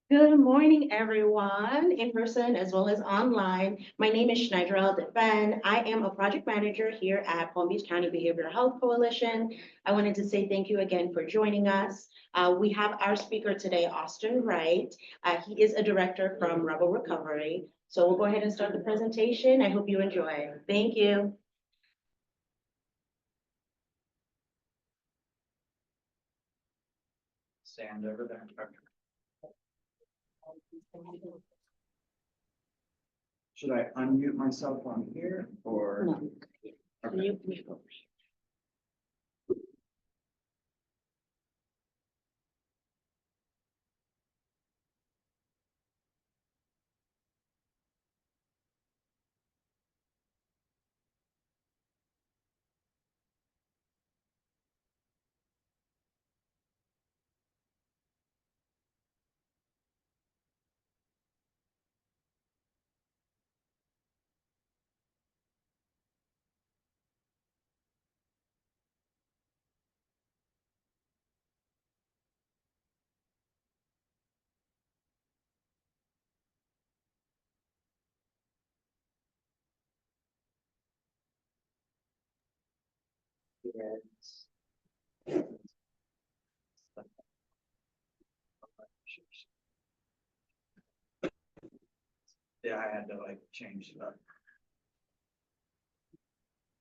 Good morning, everyone, in person as well as online. My name is Schneiderald Ben. I am a project manager here at Palm Beach County Behavioral Health Coalition. I wanted to say thank you again for joining us. We have our speaker today, Austin Wright. He is a director from Rebel Recovery. So we'll go ahead and start the presentation. I hope you enjoy. Thank you. Stand over there. Okay. Should I unmute myself on here or? No. Can you go? Yes. Yeah, I had to like change the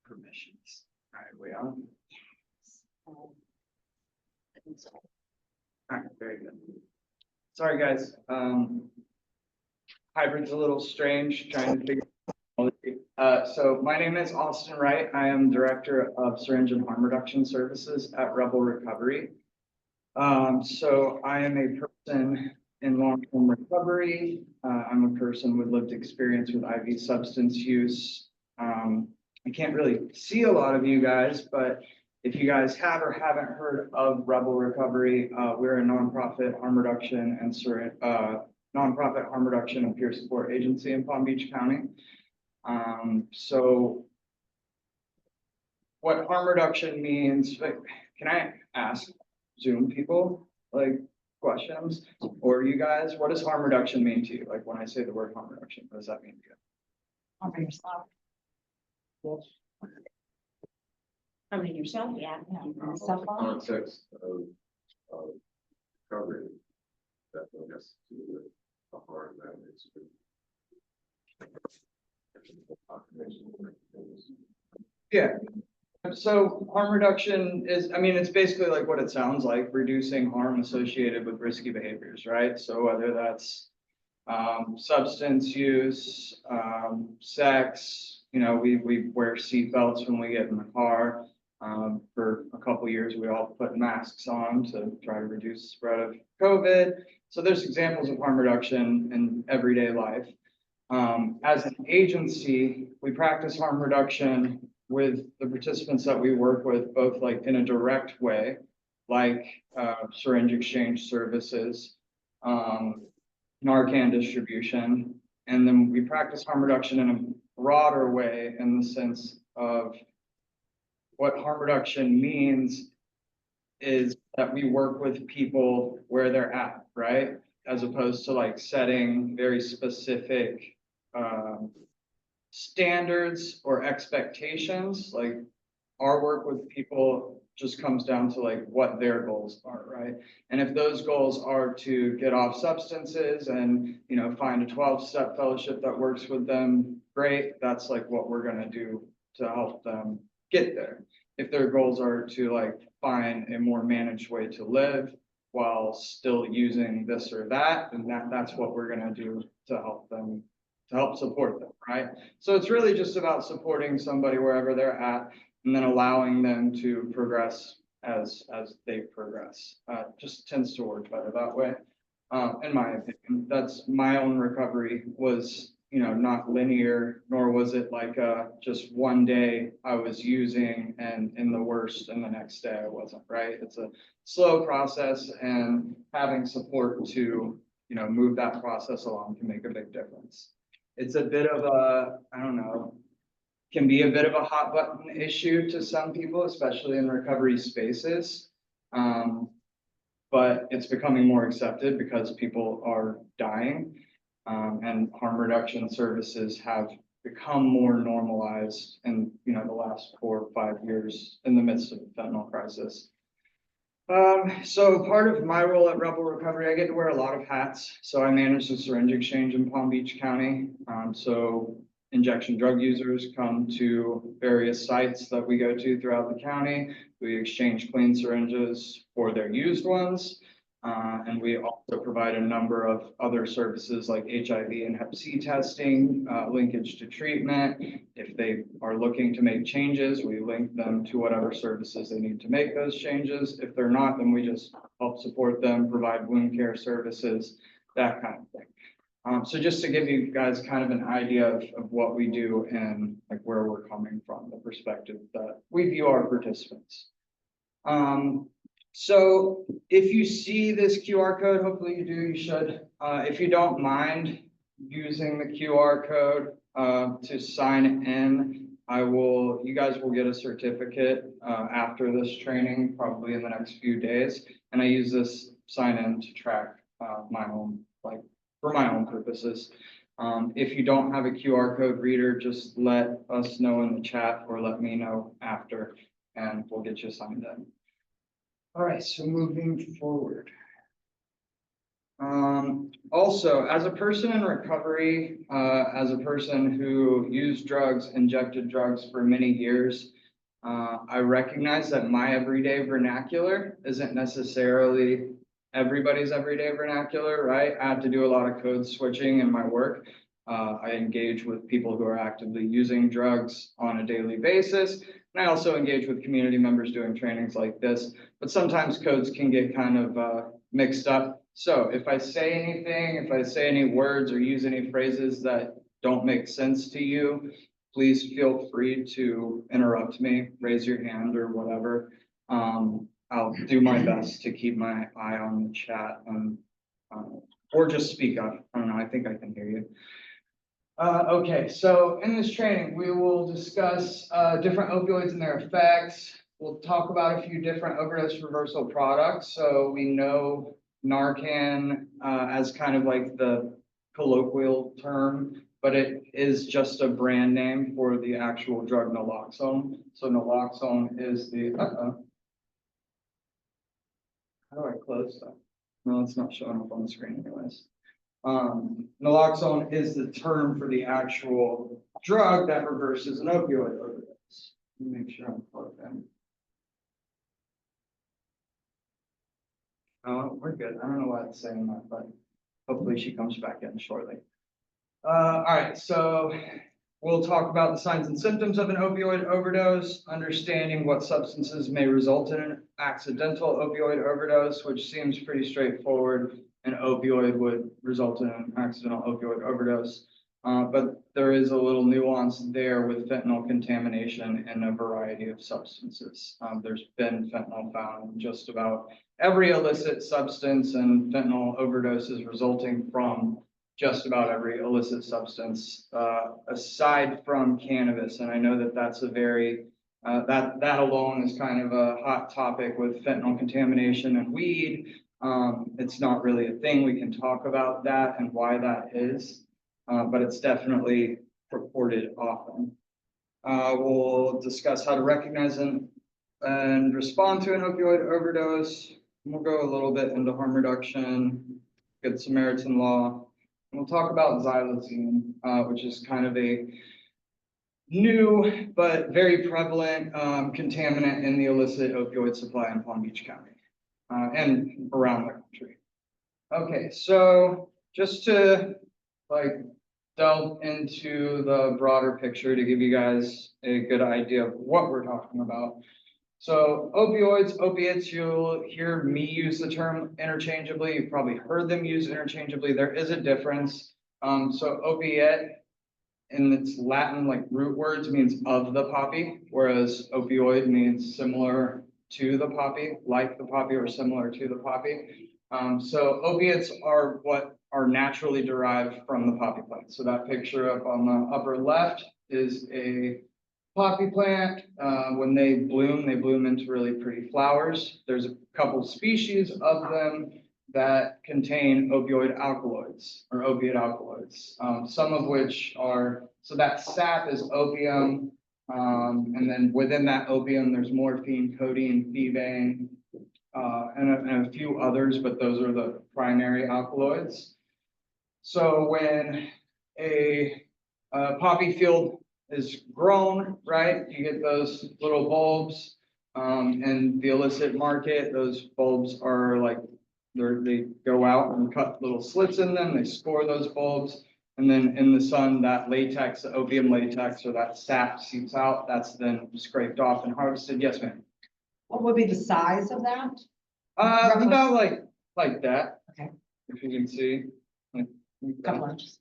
permissions. All right, we on? All right, very good. Sorry, guys. Hybrid's a little strange, trying to figure. So my name is Austin Wright. I am Director of Syringe and Harm Reduction Services at Rebel Recovery. So I am a person in long-term recovery. I'm a person with lived experience with IV substance use. I can't really see a lot of you guys, but if you guys have or haven't heard of Rebel Recovery, we're a nonprofit harm reduction and nonprofit harm reduction and peer support agency in Palm Beach County. So what harm reduction means, like, can I ask Zoom people like questions, or you guys, what does harm reduction mean to you? Like when I say the word harm reduction, what does that mean to you? Harming yourself. Harming yourself, yeah. Context of recovery, definitely has to do with the harm that is. Yeah. So harm reduction is, I mean, it's basically like what it sounds like, reducing harm associated with risky behaviors, right? So whether that's substance use, sex, we wear seat belts when we get in the car. For a couple years, we all put masks on to try to reduce the spread of COVID. So there's examples of harm reduction in everyday life. As an agency, we practice harm reduction with the participants that we work with, both like in a direct way, like syringe exchange services, Narcan distribution, and then we practice harm reduction in a broader way in the sense of what harm reduction means is that we work with people where they're at, right? As opposed to like setting very specific standards or expectations. Like our work with people just comes down to like what their goals are, right? And if those goals are to get off substances and find a 12-step fellowship that works with them, great. That's like what we're gonna do to help them get there. If their goals are to like find a more managed way to live while still using this or that, then that's what we're gonna do to help them, to help support them, right? So it's really just about supporting somebody wherever they're at and then allowing them to progress as they progress. Just tends to work better that way. In my opinion, that's my own recovery was, not linear, nor was it like just one day I was using and in the worst and the next day I wasn't, right? It's a slow process, and having support to, move that process along can make a big difference. It's a bit of a, I don't know, can be a bit of a hot button issue to some people, especially in recovery spaces. but it's becoming more accepted because people are dying. And harm reduction services have become more normalized in, the last 4 or 5 years in the midst of the fentanyl crisis. So part of my role at Rebel Recovery, I get to wear a lot of hats. So I manage the syringe exchange in Palm Beach County. So injection drug users come to various sites that we go to throughout the county. We exchange clean syringes for their used ones. And we also provide a number of other services like HIV and Hep C testing, linkage to treatment. If they are looking to make changes, we link them to whatever services they need to make those changes. If they're not, then we just help support them, provide wound care services, that kind of thing. So just to give you guys kind of an idea of what we do and like where we're coming from, the perspective that we view our participants. So if you see this QR code, hopefully you do, you should. If you don't mind using the QR code to sign in, you guys will get a certificate after this training, probably in the next few days. And I use this sign in to track my own, for my own purposes. If you don't have a QR code reader, just let us know in the chat or let me know after, and we'll get you signed in. All right, so moving forward. Also, as a person in recovery, as a person who used drugs, injected drugs for many years, I recognize that my everyday vernacular isn't necessarily everybody's everyday vernacular, right? I have to do a lot of code switching in my work. I engage with people who are actively using drugs on a daily basis. And I also engage with community members doing trainings like this, but sometimes codes can get kind of mixed up. So if I say anything, if I say any words or use any phrases that don't make sense to you, please feel free to interrupt me, raise your hand or whatever. I'll do my best to keep my eye on the chat and, or just speak up. I don't know, I think I can hear you. Okay, so in this training, we will discuss different opioids and their effects. We'll talk about a few different overdose reversal products. So we know Narcan as kind of like the colloquial term, but it is just a brand name for the actual drug naloxone. So naloxone is the, how do I close that? No, it's not showing up on the screen anyways. Naloxone is the term for the actual drug that reverses an opioid overdose. Let me make sure I'm plugged in. Oh, we're good. I don't know why it's saying that, but hopefully she comes back in shortly. All right, so we'll talk about the signs and symptoms of an opioid overdose, understanding what substances may result in an accidental opioid overdose, which seems pretty straightforward. An opioid would result in an accidental opioid overdose. But there is a little nuance there with fentanyl contamination in a variety of substances. There's been fentanyl found in just about every illicit substance, and fentanyl overdoses resulting from just about every illicit substance, aside from cannabis. And I know that that's a very, that alone is kind of a hot topic with fentanyl contamination and weed. It's not really a thing. We can talk about that and why that is, but it's definitely reported often. We'll discuss how to recognize and respond to an opioid overdose. We'll go a little bit into harm reduction, good Samaritan law. And we'll talk about xylazine, which is kind of a new but very prevalent contaminant in the illicit opioid supply in Palm Beach County. And around the country. Okay, so just to delve into the broader picture to give you guys a good idea of what we're talking about. So opioids, opiates, you'll hear me use the term interchangeably. You've probably heard them used interchangeably. There is a difference. So opiate in its Latin root words means of the poppy, whereas opioid means similar to the poppy, like the poppy, or similar to the poppy. So opiates are what are naturally derived from the poppy plant. So that picture up on the upper left is a poppy plant, when they bloom into really pretty flowers. There's a couple species of them that contain opioid alkaloids or opiate alkaloids, some of which are, so that sap is opium, and then within that opium, there's morphine, codeine, thebaine, and a few others, but those are the primary alkaloids. So when a poppy field is grown, right, you get those little bulbs, and the illicit market, those bulbs are like, they go out and cut little slits in them, they score those bulbs, and then in the sun, that latex, the opium latex, or that sap seeps out, that's then scraped off and harvested. Yes, ma'am. What would be the size of that? About like that. Okay. If you can see. Like, Couple inches.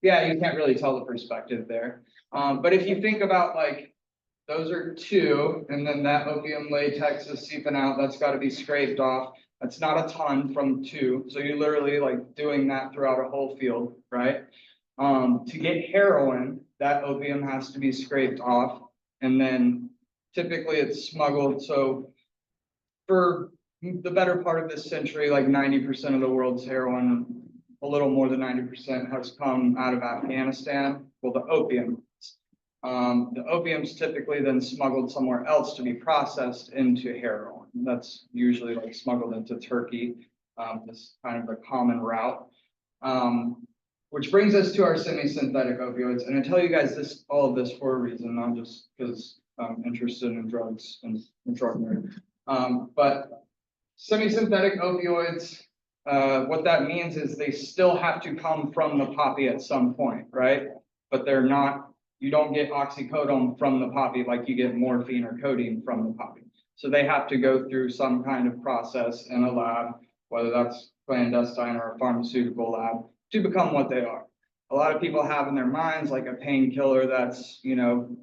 yeah, you can't really tell the perspective there. But if you think about like, those are two, and then that opium latex is seeping out, that's got to be scraped off. That's not a ton from two. So you're literally like doing that throughout a whole field, right? To get heroin, that opium has to be scraped off, and then typically it's smuggled. So for the better part of this century, like 90% of the world's heroin, a little more than 90% has come out of Afghanistan. Well, the opium. The opium's typically then smuggled somewhere else to be processed into heroin. That's usually like smuggled into Turkey. This kind of a common route. Which brings us to our semi-synthetic opioids. And I tell you guys all of this for a reason, not just because I'm interested in drugs and drug nerd. But semi-synthetic opioids, what that means is they still have to come from the poppy at some point, right? But they're not, you don't get oxycodone from the poppy like you get morphine or codeine from the poppy. So they have to go through some kind of process in a lab, whether that's clandestine or a pharmaceutical lab, to become what they are. A lot of people have in their minds like a painkiller that's, you know,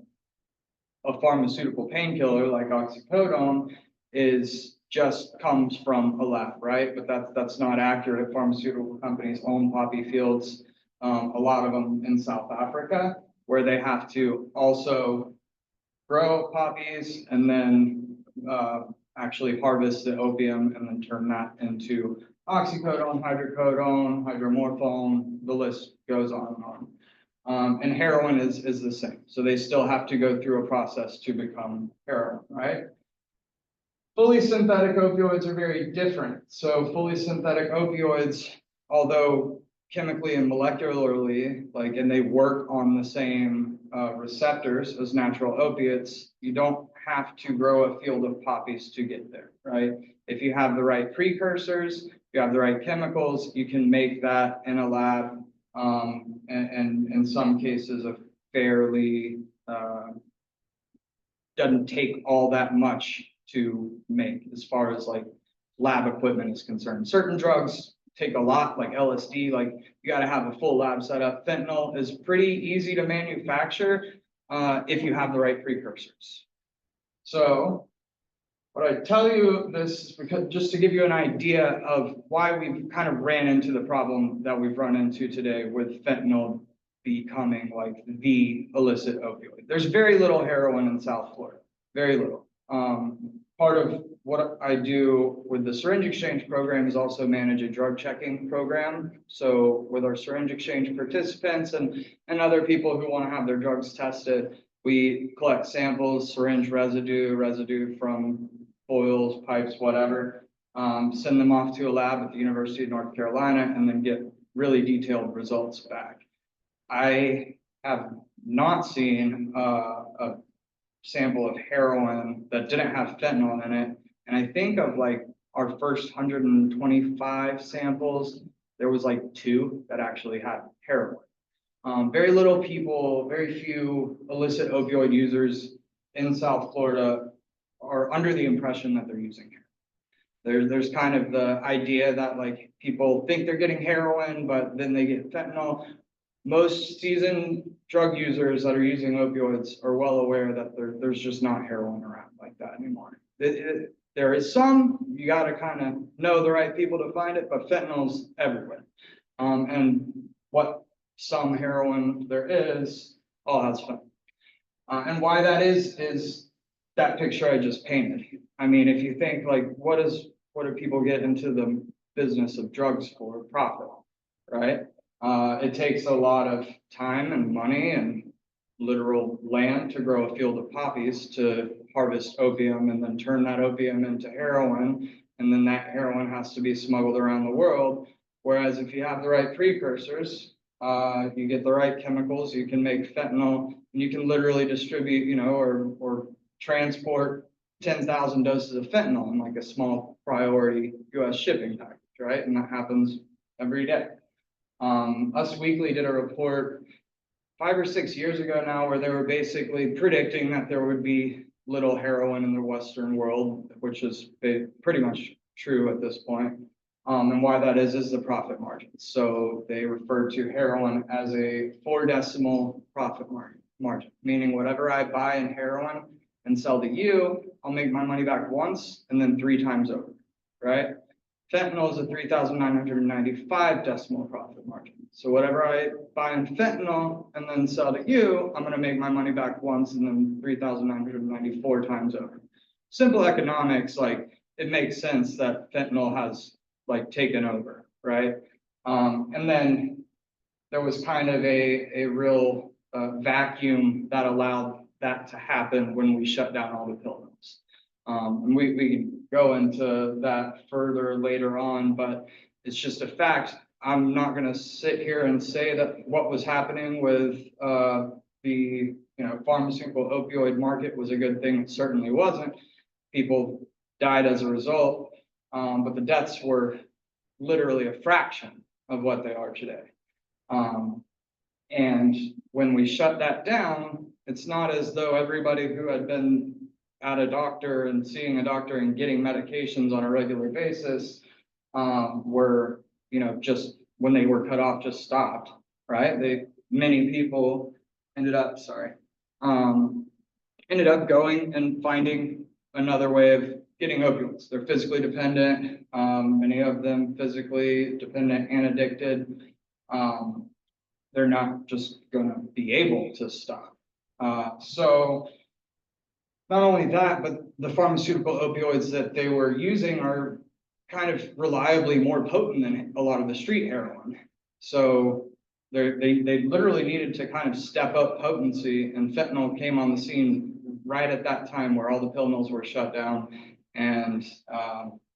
a pharmaceutical painkiller like oxycodone is just comes from a lab, right? But that's not accurate. Pharmaceutical companies own poppy fields, a lot of them in South Africa, where they have to also grow poppies and then actually harvest the opium and then turn that into oxycodone, hydrocodone, hydromorphone, the list goes on and on. And heroin is the same. So they still have to go through a process to become heroin, right? Fully synthetic opioids are very different. So fully synthetic opioids, although chemically and molecularly, like, and they work on the same receptors as natural opiates, you don't have to grow a field of poppies to get there, right? If you have the right precursors, you have the right chemicals, you can make that in a lab, and in some cases a fairly, doesn't take all that much to make as far as like lab equipment is concerned. Certain drugs take a lot, like LSD, like you got to have a full lab setup. Fentanyl is pretty easy to manufacture if you have the right precursors. So what I tell you this is because just to give you an idea of why we've kind of ran into the problem that we've run into today with fentanyl becoming like the illicit opioid. There's very little heroin in South Florida, very little. Part of what I do with the syringe exchange program is also manage a drug checking program. So with our syringe exchange participants and other people who want to have their drugs tested, we collect samples, syringe residue from oils, pipes, whatever, send them off to a lab at the University of North Carolina and then get really detailed results back. I have not seen a sample of heroin that didn't have fentanyl in it. And I think of like our first 125 samples, there was like 2 that actually had heroin. Very little people, very few illicit opioid users in South Florida are under the impression that they're using heroin. There's kind of the idea that like people think they're getting heroin, but then they get fentanyl. Most seasoned drug users that are using opioids are well aware that there's just not heroin around like that anymore. There is some, you got to kind of know the right people to find it, but fentanyl's everywhere. And what some heroin there is, all has fentanyl. And why that is that picture I just painted. I mean, if you think like, what do people get into the business of drugs for? Profit, right? It takes a lot of time and money and literal land to grow a field of poppies, to harvest opium and then turn that opium into heroin. And then that heroin has to be smuggled around the world. Whereas if you have the right precursors, you get the right chemicals, you can make fentanyl, and you can literally distribute, or transport 10,000 doses of fentanyl in like a small priority US shipping package, right? And that happens every day. Us Weekly did a report 5 or 6 years ago now, where they were basically predicting that there would be little heroin in the Western world, which is pretty much true at this point. And why that is the profit margin. So they refer to heroin as a 4-decimal profit margin, meaning whatever I buy in heroin and sell to you, I'll make my money back once and then 3 times over, right? Fentanyl is a 3,995 decimal profit margin. So whatever I buy in fentanyl and then sell to you, I'm going to make my money back once and then 3,994 times over. Simple economics, like it makes sense that fentanyl has like taken over, right? And then there was kind of a real vacuum that allowed that to happen when we shut down all the pill mills. And we can go into that further later on, but it's just a fact. I'm not going to sit here and say that what was happening with the pharmaceutical opioid market was a good thing. It certainly wasn't. People died as a result, but the deaths were literally a fraction of what they are today. And when we shut that down, it's not as though everybody who had been at a doctor and seeing a doctor and getting medications on a regular basis were, just when they were cut off, just stopped, right? Many people ended up going and finding another way of getting opioids. They're physically dependent, many of them physically dependent and addicted. They're not just going to be able to stop. So not only that, but the pharmaceutical opioids that they were using are kind of reliably more potent than a lot of the street heroin. So they literally needed to kind of step up potency, and fentanyl came on the scene right at that time where all the pill mills were shut down and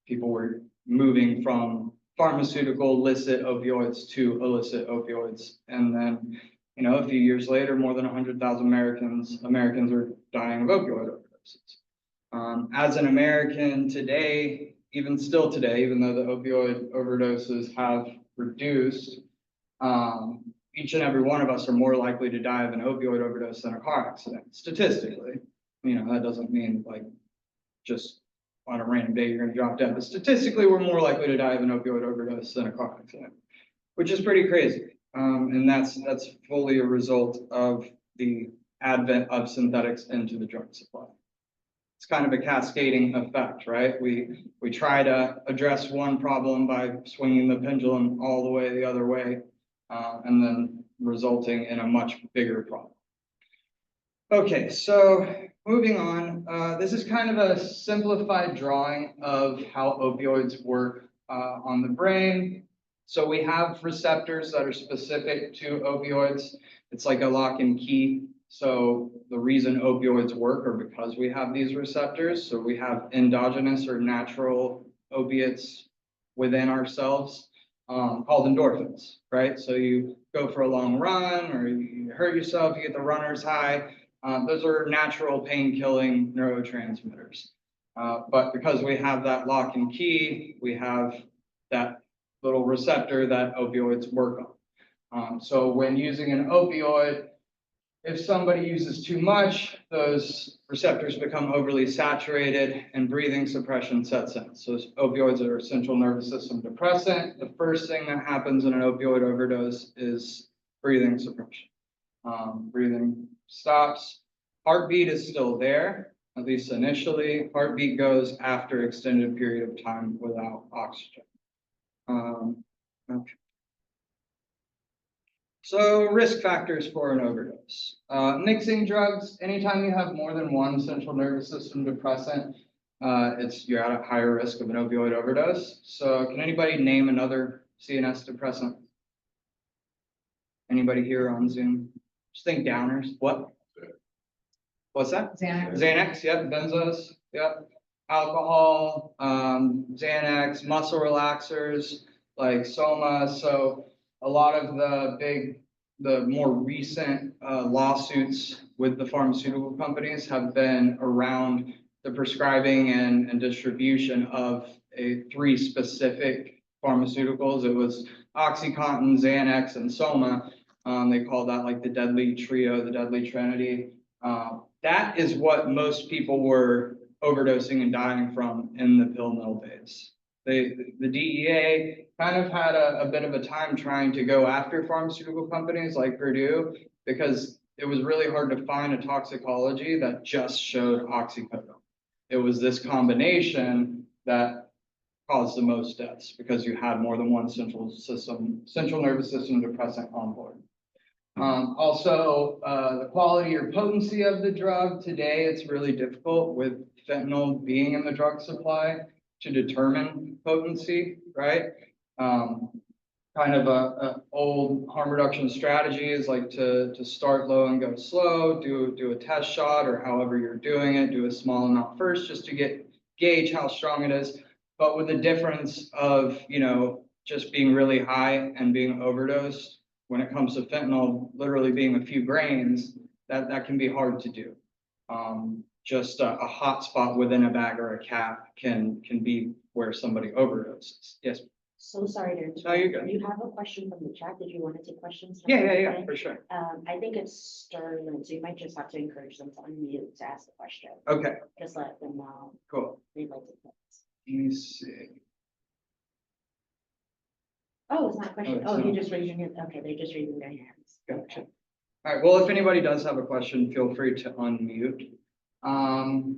people were moving from pharmaceutical illicit opioids to illicit opioids. And then, a few years later, more than 100,000 Americans are dying of opioid overdoses. As an American today, even still today, even though the opioid overdoses have reduced, each and every one of us are more likely to die of an opioid overdose than a car accident, statistically. That doesn't mean like just on a random day you're going to drop dead, but statistically we're more likely to die of an opioid overdose than a car accident, which is pretty crazy. And that's fully a result of the advent of synthetics into the drug supply. It's kind of a cascading effect, right? We try to address one problem by swinging the pendulum all the way the other way, and then resulting in a much bigger problem. Okay, so moving on, this is kind of a simplified drawing of how opioids work on the brain. So we have receptors that are specific to opioids. It's like a lock and key. So the reason opioids work are because we have these receptors. So we have endogenous or natural opiates within ourselves called endorphins, right? So you go for a long run or you hurt yourself, you get the runner's high. Those are natural pain-killing neurotransmitters. But because we have that lock and key, we have that little receptor that opioids work on. So when using an opioid, if somebody uses too much, those receptors become overly saturated and breathing suppression sets in. So opioids are a central nervous system depressant. The first thing that happens in an opioid overdose is breathing suppression. Breathing stops. Heartbeat is still there, at least initially. Heartbeat goes after extended period of time without oxygen. Okay. So risk factors for an overdose. Mixing drugs, anytime you have more than one central nervous system depressant, you're at a higher risk of an opioid overdose. So can anybody name another CNS depressant? Anybody here on Zoom? Just think downers. What? What's that? Xanax. Xanax, yep, benzos, yep. Alcohol, Xanax, muscle relaxers like Soma. So a lot of the more recent lawsuits with the pharmaceutical companies have been around the prescribing and distribution of three specific pharmaceuticals. It was OxyContin, Xanax, and Soma. They call that like the deadly trio, the deadly trinity. That is what most people were overdosing and dying from in the pill mill days. The DEA kind of had a bit of a time trying to go after pharmaceutical companies like Purdue because it was really hard to find a toxicology that just showed oxycodone. It was this combination that caused the most deaths because you had more than one central nervous system depressant on board. Also, the quality or potency of the drug. Today, it's really difficult with fentanyl being in the drug supply to determine potency, right? Kind of a old harm reduction strategy is like to start low and go slow, do a test shot or however you're doing it, do a small amount first just to gauge how strong it is. But with the difference of, just being really high and being overdosed, when it comes to fentanyl, literally being a few grains, that can be hard to do. Just a hot spot within a bag or a cap can be where somebody overdoses. Yes. So sorry to interrupt. No, you're good. You have a question from the chat. Did you want to take questions? Yeah, for sure. I think it's Sterling, so you might just have to encourage them to unmute to ask the question. Okay, Just let them know cool. they'd like to. Let me see. Oh, it's not a question. it's Oh, not. you're just raising it. Okay, they're just raising their hands. Gotcha. All right, well, if anybody does have a question, feel free to unmute. All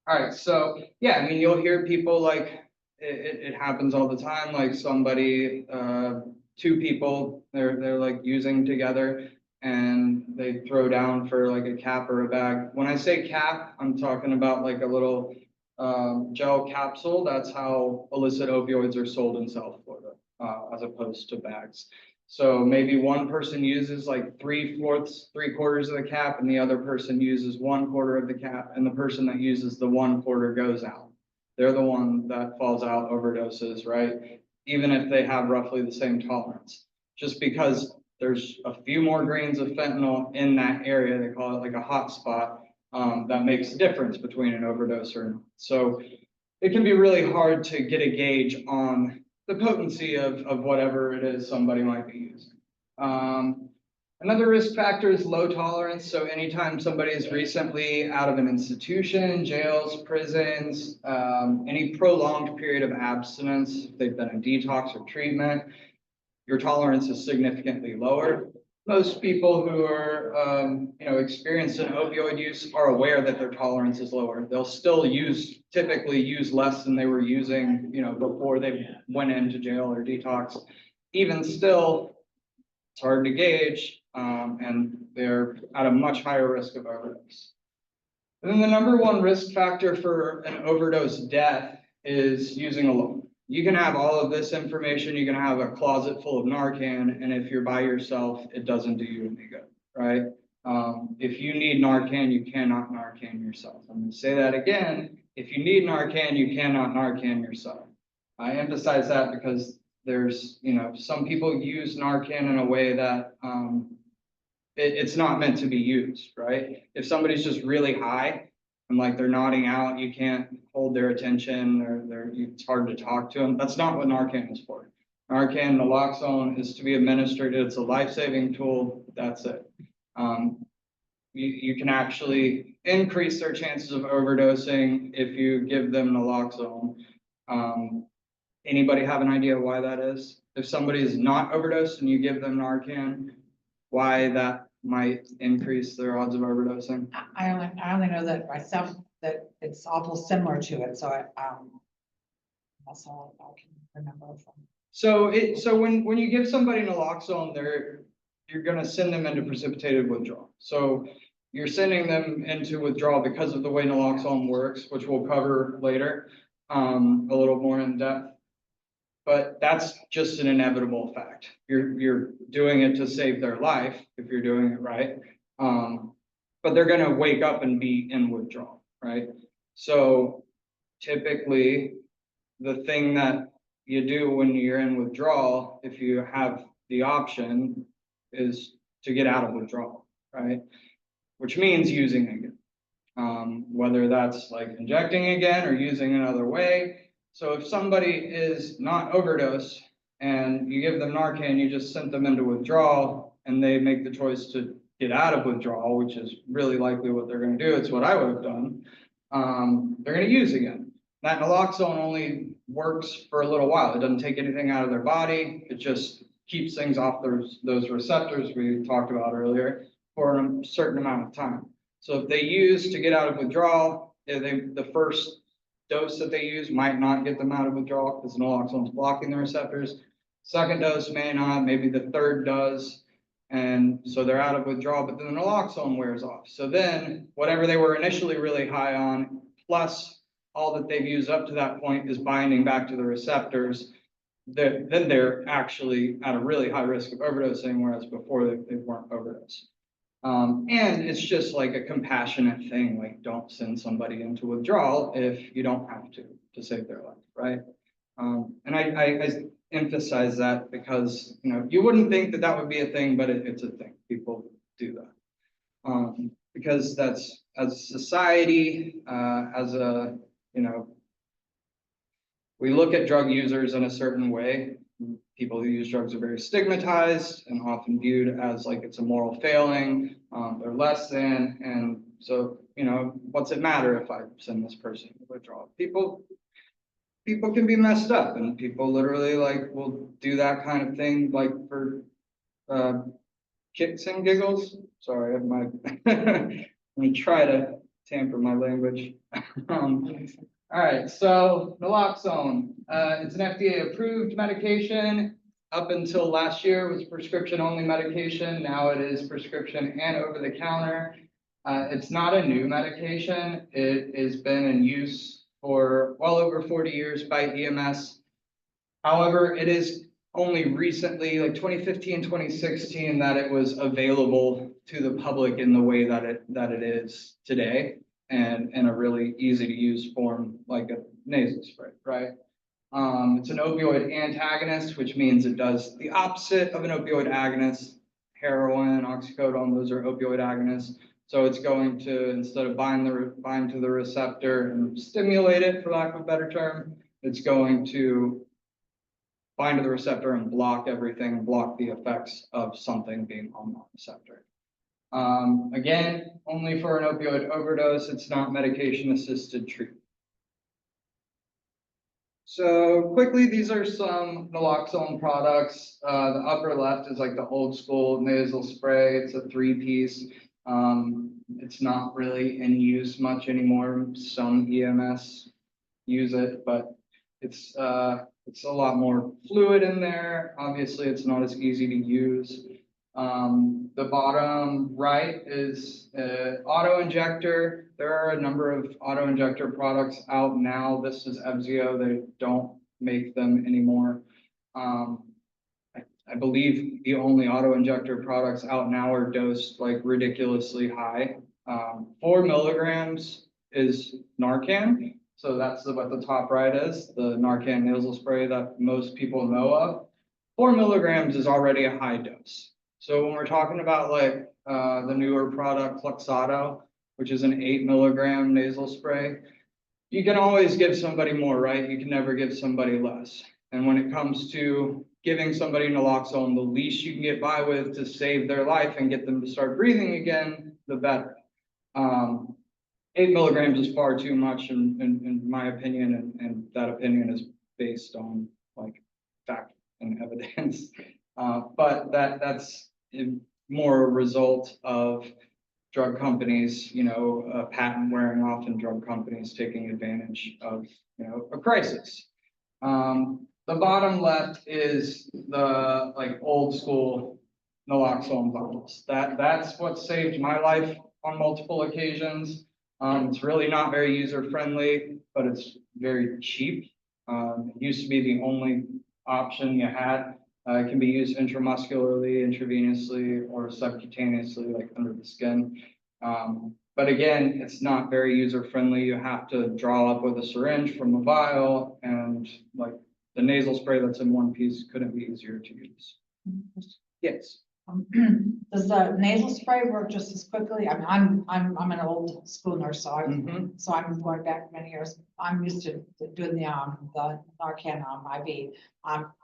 right, so yeah, I mean, you'll hear people like it happens all the time, like somebody, two people, they're like using together and they throw down for like a cap or a bag. When I say cap, I'm talking about like a little gel capsule. That's how illicit opioids are sold in South Florida, as opposed to bags. So maybe one person uses like 3/4 of the cap and the other person uses 1/4 of the cap, and the person that uses the 1/4 goes out. They're the one that falls out, overdoses, right? Even if they have roughly the same tolerance. Just because there's a few more grains of fentanyl in that area, they call it like a hot spot, that makes a difference between an overdose or not. So it can be really hard to get a gauge on the potency of whatever it is somebody might be using. Another risk factor is low tolerance. So anytime somebody is recently out of an institution, jails, prisons, any prolonged period of abstinence, if they've been in detox or treatment, your tolerance is significantly lower. Most people who are, experiencing opioid use are aware that their tolerance is lower. They'll still typically use less than they were using, before they went into jail or detox. Even still, it's hard to gauge, and they're at a much higher risk of overdose. And then the number one risk factor for an overdose death is using alone. You can have all of this information, you can have a closet full of Narcan, and if you're by yourself, it doesn't do you any good, right? If you need Narcan, you cannot Narcan yourself. I'm going to say that again. If you need Narcan, you cannot Narcan yourself. I emphasize that because there's, some people use Narcan in a way that it's not meant to be used, right? If somebody's just really high and like they're nodding out, you can't hold their attention, or it's hard to talk to them. That's not what Narcan is for. Narcan, naloxone is to be administered. It's a life-saving tool. That's it. You can actually increase their chances of overdosing if you give them naloxone. Anybody have an idea why that is? If somebody is not overdosed and you give them Narcan, why that might increase their odds of overdosing? I only know that myself, that it's awful similar to it, so that's all I can remember from. So when you give somebody naloxone, you're gonna send them into precipitated withdrawal. So you're sending them into withdrawal because of the way naloxone works, which we'll cover later, a little more in depth. But that's just an inevitable fact. You're doing it to save their life if you're doing it right. But they're gonna wake up and be in withdrawal, right? So typically, the thing that you do when you're in withdrawal, if you have the option, is to get out of withdrawal, right? Which means using again. Whether that's like injecting again or using another way. So if somebody is not overdose and you give them Narcan, you just sent them into withdrawal and they make the choice to get out of withdrawal, which is really likely what they're going to do. It's what I would have done. They're going to use again. That naloxone only works for a little while. It doesn't take anything out of their body. It just keeps things off those receptors we talked about earlier for a certain amount of time. So if they use to get out of withdrawal, the first dose that they use might not get them out of withdrawal because naloxone is blocking the receptors. Second dose may not, maybe the third does. And so they're out of withdrawal, but then the naloxone wears off. So then whatever they were initially really high on, plus all that they've used up to that point is binding back to the receptors. Then they're actually at a really high risk of overdosing, whereas before they weren't overdosed. And it's just like a compassionate thing, like don't send somebody into withdrawal if you don't have to save their life, right? And I emphasize that because, you know, you wouldn't think that that would be a thing, but it's a thing. People do that. Because that's, as a society, as a, you know, we look at drug users in a certain way. People who use drugs are very stigmatized and often viewed as like it's a moral failing, they're less than, and so, you know, what's it matter if I send this person to withdrawal? People can be messed up, and people literally like will do that kind of thing like for kicks and giggles. Sorry, my let me try to tamper my language. All right, so naloxone, it's an FDA-approved medication. Up until last year, it was prescription-only medication. Now it is prescription and over-the-counter. It's not a new medication. It has been in use for well over 40 years by EMS. However, it is only recently, like 2015, 2016, that it was available to the public in the way that it is today, and in a really easy to use form like a nasal spray, right? It's an opioid antagonist, which means it does the opposite of an opioid agonist. Heroin, oxycodone, those are opioid agonists. So it's going to, instead of bind to the receptor and stimulate it, for lack of a better term, it's going to bind to the receptor and block everything, block the effects of something being on the receptor. Again, only for an opioid overdose. It's not medication-assisted treatment. So quickly, these are some naloxone products. The upper left is like the old school nasal spray. It's a 3-piece. It's not really in use much anymore. Some EMS use it, but it's a lot more fluid in there. Obviously, it's not as easy to use. The bottom right is auto injector. There are a number of auto injector products out now. This is Evzio. They don't make them anymore. I believe the only auto injector products out now are dosed like ridiculously high. 4 milligrams is Narcan. So that's what the top right is, the Narcan nasal spray that most people know of. 4 milligrams is already a high dose. So when we're talking about like the newer product, Flexado, which is an 8 milligram nasal spray, you can always give somebody more, right? You can never give somebody less. And when it comes to giving somebody naloxone, the least you can get by with to save their life and get them to start breathing again, the better. 8 milligrams is far too much in my opinion, and that opinion is based on like fact and evidence. But that's more a result of drug companies, you know, patent wearing off and drug companies taking advantage of, you know, a crisis. The bottom left is the like old school naloxone bottles. That's what saved my life on multiple occasions. It's really not very user-friendly, but it's very cheap. It used to be the only option you had. It can be used intramuscularly, intravenously, or subcutaneously, like under the skin. But again, it's not very user-friendly. You have to draw up with a syringe from a vial, and like the nasal spray that's in one piece couldn't be easier to use. Yes. Does the nasal spray work just as quickly? I mean, I'm an old school nurse, so Mhm. I'm going back many years. I'm used to doing the Narcan, IV.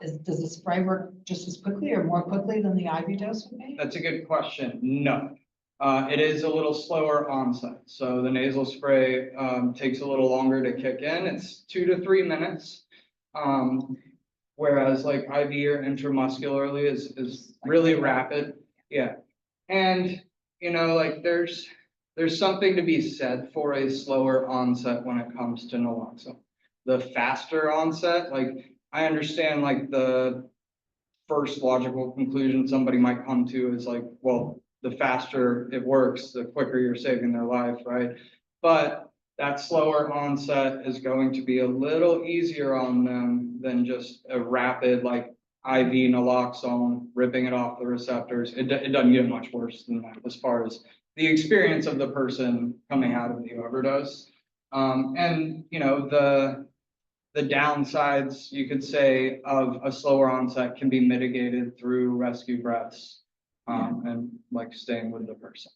Does the spray work just as quickly or more quickly than the IV dose would be? That's a good question. No. It is a little slower onset. So the nasal spray takes a little longer to kick in. It's 2 to 3 minutes. Whereas like IV or intramuscularly is really rapid. Yeah. And like there's something to be said for a slower onset when it comes to naloxone. The faster onset, like I understand like the first logical conclusion somebody might come to is like, well, the faster it works, the quicker you're saving their life, right? But that slower onset is going to be a little easier on them than just a rapid like IV naloxone, ripping it off the receptors. It doesn't get much worse than that as far as the experience of the person coming out of the overdose. And the downsides, you could say, of a slower onset can be mitigated through rescue breaths, and like staying with the person.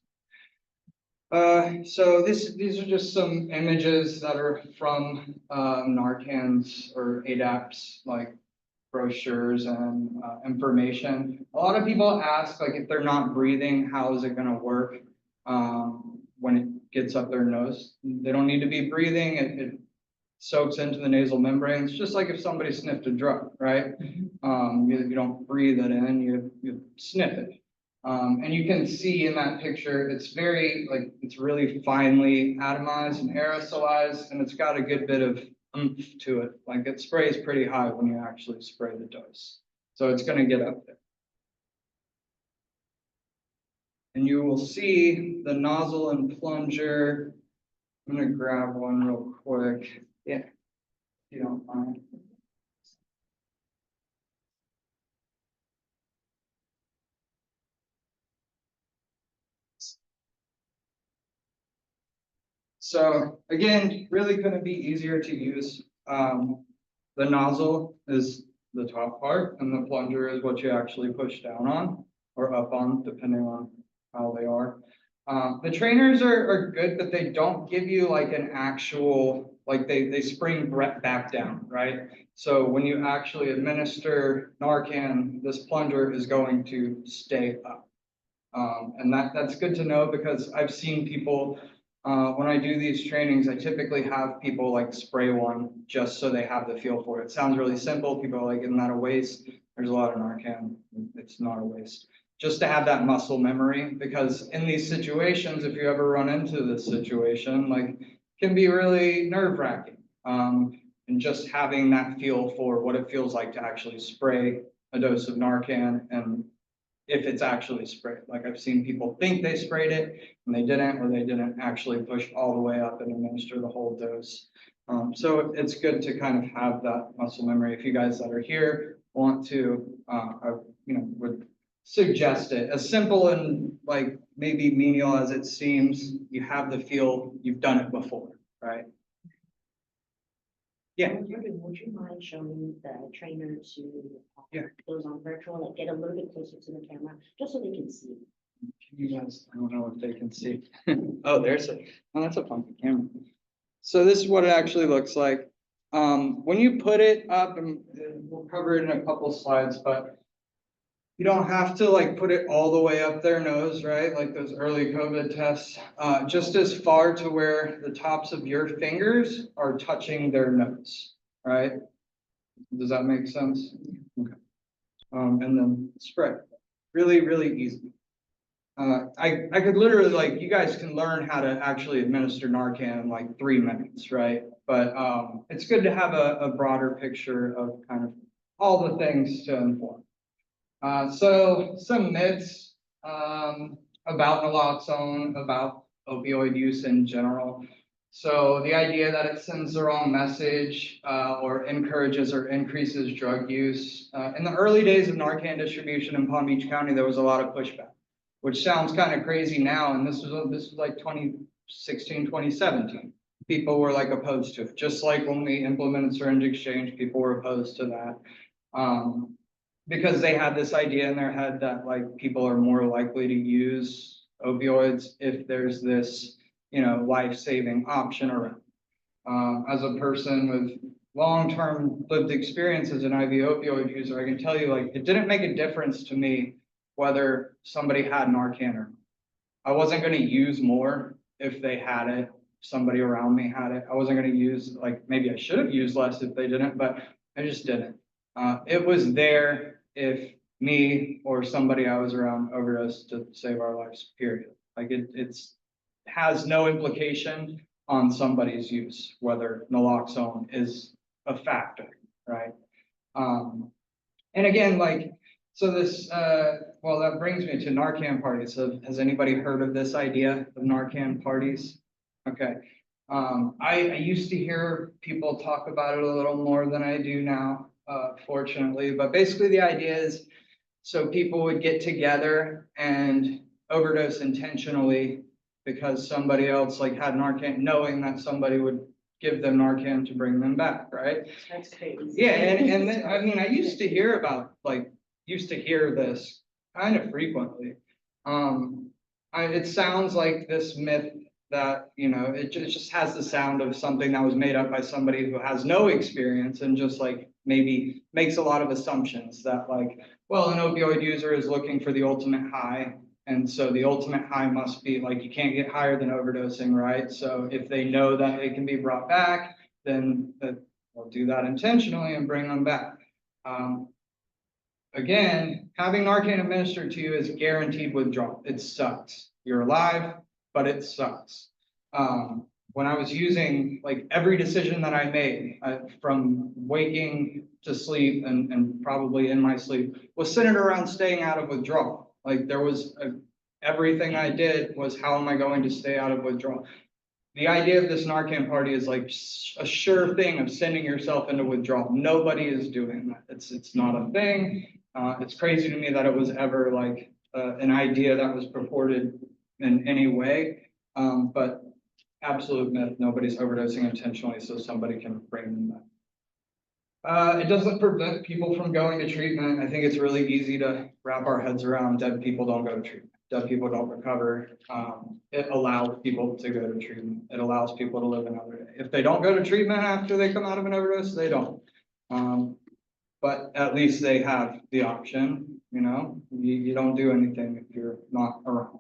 So these are just some images that are from Narcan's or ADAP's like brochures and information. A lot of people ask like if they're not breathing, how is it going to work when it gets up their nose? They don't need to be breathing. It soaks into the nasal membranes, just like if somebody sniffed a drug, right? You don't breathe it in, you sniff it. And you can see in that picture, it's really finely atomized and aerosolized, and it's got a good bit of oomph to it. Like it sprays pretty high when you actually spray the dose. So it's going to get up there. And you will see the nozzle and plunger. I'm going to grab one real quick. Yeah, if you don't mind. So again, really couldn't be easier to use. The nozzle is the top part, and the plunger is what you actually push down on or up on, depending on how they are. The trainers are good, but they don't give you like an actual, like they spring back down, right? So when you actually administer Narcan, this plunger is going to stay up. And that's good to know because I've seen people, when I do these trainings, I typically have people like spray one just so they have the feel for it. It sounds really simple. People are like, isn't that a waste? There's a lot of Narcan. It's not a waste. Just to have that muscle memory, because in these situations, if you ever run into this situation, like it can be really nerve-wracking. And just having that feel for what it feels like to actually spray a dose of Narcan and if it's actually sprayed. Like I've seen people think they sprayed it and they didn't, or they didn't actually push all the way up and administer the whole dose. So it's good to kind of have that muscle memory. If you guys that are here want to, I, would suggest it. As simple and like maybe menial as it seems, you have the feel, you've done it before, right? Yeah. Would you mind showing the trainer to Yeah. those on virtual, like get a little bit closer to the camera, just so they can see? Can you guys, I don't know if they can see. Oh, that's a funky camera. So this is what it actually looks like. When you put it up, and we'll cover it in a couple slides, but you don't have to like put it all the way up their nose, right? Like those early COVID tests, just as far to where the tops of your fingers are touching their nose, right? Does that make sense? Okay. And then spray. Really, really easy. I could literally like, you guys can learn how to actually administer Narcan in like 3 minutes, right? But it's good to have a broader picture of kind of all the things to inform. So some myths, about naloxone, about opioid use in general. So the idea that it sends the wrong message, or encourages or increases drug use. In the early days of Narcan distribution in Palm Beach County, there was a lot of pushback, which sounds kind of crazy now. And this was like 2016, 2017. People were like opposed to it, just like when we implemented syringe exchange, people were opposed to that. Because they had this idea in their head that like people are more likely to use opioids if there's this, life-saving option around. As a person with long-term lived experience as an IV opioid user, I can tell you like it didn't make a difference to me whether somebody had Narcan or not. I wasn't going to use more if they had it, somebody around me had it. I wasn't going to use, like, maybe I should have used less if they didn't, but I just didn't. It was there if me or somebody I was around overdosed to save our lives, period. Like it's has no implication on somebody's use, whether naloxone is a factor, right? And again, like, so this, well, that brings me to Narcan parties. So has anybody heard of this idea of Narcan parties? Okay. I used to hear people talk about it a little more than I do now, fortunately, but basically the idea is so people would get together and overdose intentionally because somebody else like had Narcan, knowing that somebody would give them Narcan to bring them back, right? That's crazy. Yeah, and then, I mean, I used to hear this kind of frequently. It sounds like this myth that, it just has the sound of something that was made up by somebody who has no experience and just like maybe makes a lot of assumptions that like, well, an opioid user is looking for the ultimate high. And so the ultimate high must be like, you can't get higher than overdosing, right? So if they know that it can be brought back, then they'll do that intentionally and bring them back. Again, having Narcan administered to you is guaranteed withdrawal. It sucks. You're alive, but it sucks. When I was using, like every decision that I made, from waking to sleep and probably in my sleep, was centered around staying out of withdrawal. Like there was everything I did was how am I going to stay out of withdrawal? The idea of this Narcan party is like a sure thing of sending yourself into withdrawal. Nobody is doing that. It's not a thing. It's crazy to me that it was ever like an idea that was purported in any way. But absolute myth. Nobody's overdosing intentionally, so somebody can bring them back. It doesn't prevent people from going to treatment. I think it's really easy to wrap our heads around. Dead people don't go to treatment. Dead people don't recover. It allows people to go to treatment. It allows people to live another day. If they don't go to treatment after they come out of an overdose, they don't. But at least they have the option, you don't do anything if you're not around.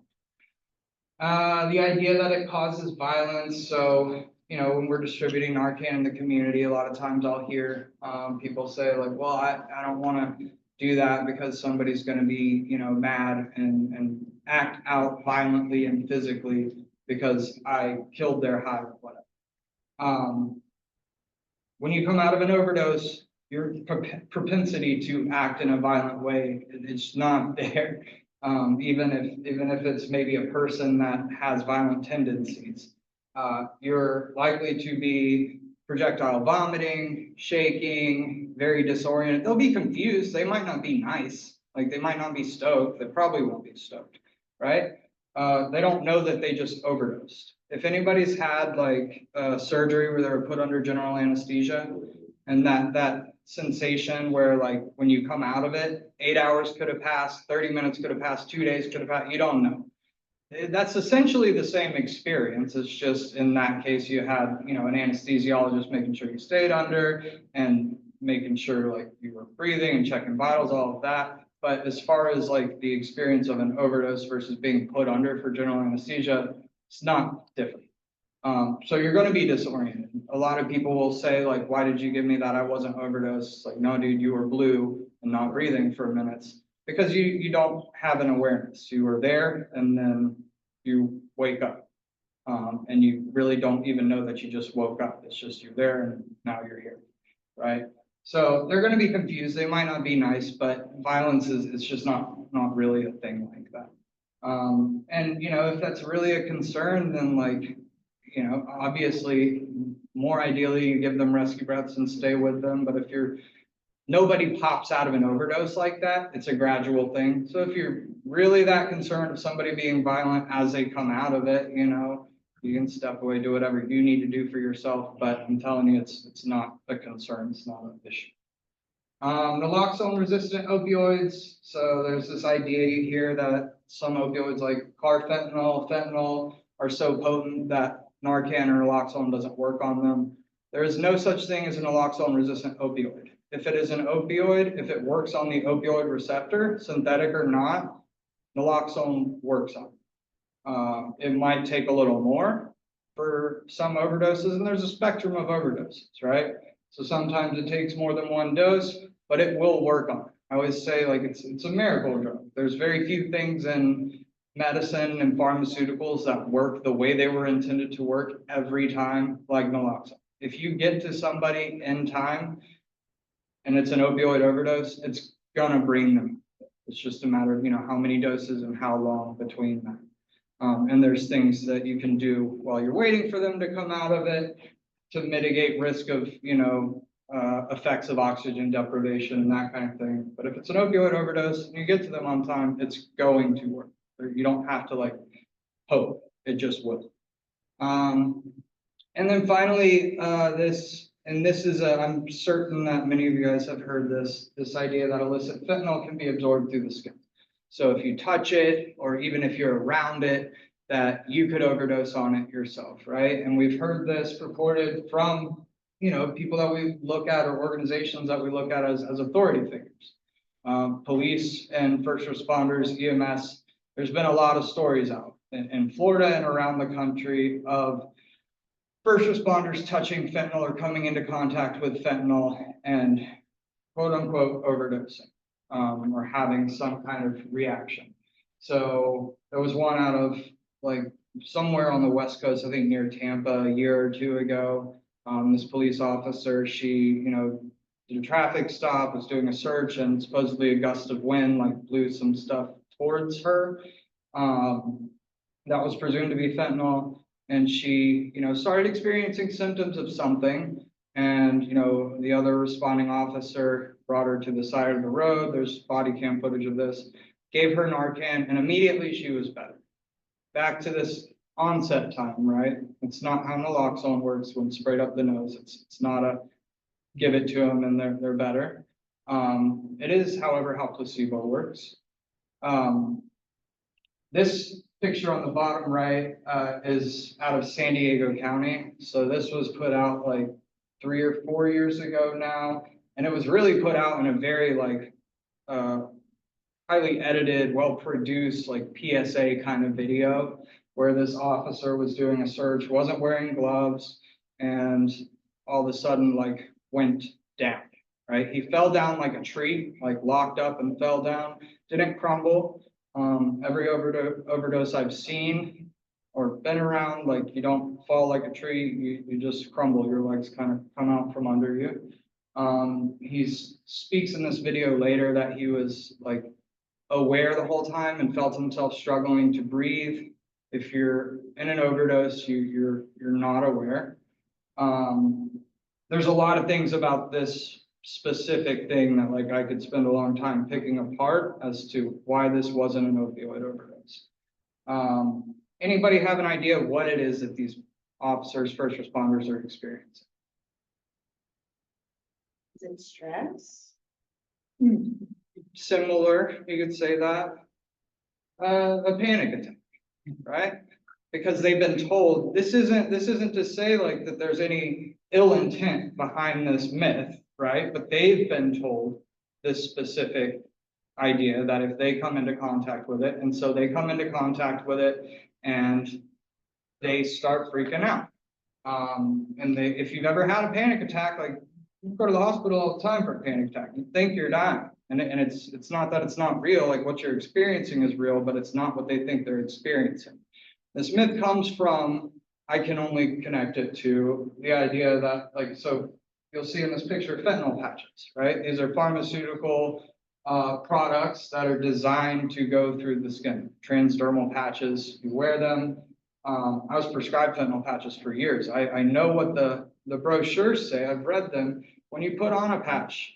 The idea that it causes violence. So, when we're distributing Narcan in the community, a lot of times I'll hear people say like, well, I don't want to do that because somebody's going to be, mad and act out violently and physically because I killed their high or whatever. When you come out of an overdose, your propensity to act in a violent way, it's not there. Even if it's maybe a person that has violent tendencies, you're likely to be projectile vomiting, shaking, very disoriented. They'll be confused. They might not be nice. Like they might not be stoked. They probably won't be stoked, right? They don't know that they just overdosed. If anybody's had like surgery where they were put under general anesthesia, and that sensation where like when you come out of it, 8 hours could have passed, 30 minutes could have passed, 2 days could have passed, you don't know. That's essentially the same experience. It's just in that case you had, an anesthesiologist making sure you stayed under and making sure like you were breathing and checking vitals, all of that. But as far as like the experience of an overdose versus being put under for general anesthesia, it's not different. So you're going to be disoriented. A lot of people will say like, why did you give me that? I wasn't overdosed. Like, no, dude, you were blue and not breathing for minutes because you don't have an awareness. You were there and then you wake up. And you really don't even know that you just woke up. It's just you're there and now you're here, right? So they're gonna be confused, they might not be nice, but violence is just not really a thing like that. And you know, if that's really a concern, then like, you know, obviously, more ideally, you give them rescue breaths and stay with them, but if nobody pops out of an overdose like that, it's a gradual thing. So if you're really that concerned of somebody being violent as they come out of it, you know, you can step away, do whatever you need to do for yourself, but I'm telling you, it's not a concern, it's not an issue. Naloxone resistant opioids. So there's this idea you hear that some opioids like fentanyl are so potent that Narcan or naloxone doesn't work on them. There is no such thing as a naloxone resistant opioid. If it is an opioid, if it works on the opioid receptor, synthetic or not, naloxone works on it. It might take a little more for some overdoses, and there's a spectrum of overdoses, right? So sometimes it takes more than one dose, but it will work on it. I always say like it's a miracle drug. There's very few things in medicine and pharmaceuticals that work the way they were intended to work every time, like naloxone. If you get to somebody in time and it's an opioid overdose, it's gonna bring them. It's just a matter of, you know, how many doses and how long between that. And there's things that you can do while you're waiting for them to come out of it to mitigate risk of, you know, effects of oxygen deprivation and that kind of thing. But if it's an opioid overdose and you get to them on time, it's going to work. You don't have to like hope, it just will. And then finally, this is I'm certain that many of you guys have heard this idea that illicit fentanyl can be absorbed through the skin. So if you touch it, or even if you're around it, that you could overdose on it yourself, right? And we've heard this reported from, you know, people that we look at or organizations that we look at as authority figures. Police and first responders, EMS, there's been a lot of stories out in Florida and around the country of first responders touching fentanyl or coming into contact with fentanyl and quote unquote overdosing, or having some kind of reaction. So there was one out of like somewhere on the West Coast, I think near Tampa a year or two ago. This police officer, she, you know, did a traffic stop, was doing a search, and supposedly a gust of wind like blew some stuff towards her. That was presumed to be fentanyl. And she, you know, started experiencing symptoms of something. And, you know, the other responding officer brought her to the side of the road. There's body cam footage of this. Gave her Narcan, and immediately she was better. Back to this onset time, right? It's not how naloxone works when sprayed up the nose. It's not a give it to them and they're better. It is, however, how placebo works. This picture on the bottom right is out of San Diego County. So this was put out like 3 or 4 years ago now, and it was really put out in a very like highly edited, well-produced like PSA kind of video where this officer was doing a search, wasn't wearing gloves, and all of a sudden like went down, right? He fell down like a tree, like locked up and fell down, didn't crumble. Every overdose I've seen or been around, like you don't fall like a tree, you just crumble, your legs kind of come out from under you. He speaks in this video later that he was like aware the whole time and felt himself struggling to breathe. If you're in an overdose, you're not aware. There's a lot of things about this specific thing that like I could spend a long time picking apart as to why this wasn't an opioid overdose. Anybody have an idea of what it is that these officers, first responders are experiencing? Is it stress? Similar, you could say that. A panic attack, right? Because they've been told this isn't to say like that there's any ill intent behind this myth, right? But they've been told this specific idea that if they come into contact with it, and so they come into contact with it and they start freaking out. And if you've ever had a panic attack, like you go to the hospital all the time for a panic attack, you think you're dying. And it's not that it's not real, like what you're experiencing is real, but it's not what they think they're experiencing. This myth comes from, I can only connect it to the idea that like, so you'll see in this picture fentanyl patches, right? These are pharmaceutical products that are designed to go through the skin. Transdermal patches, you wear them. I was prescribed fentanyl patches for years. I know what the brochures say. I've read them. When you put on a patch,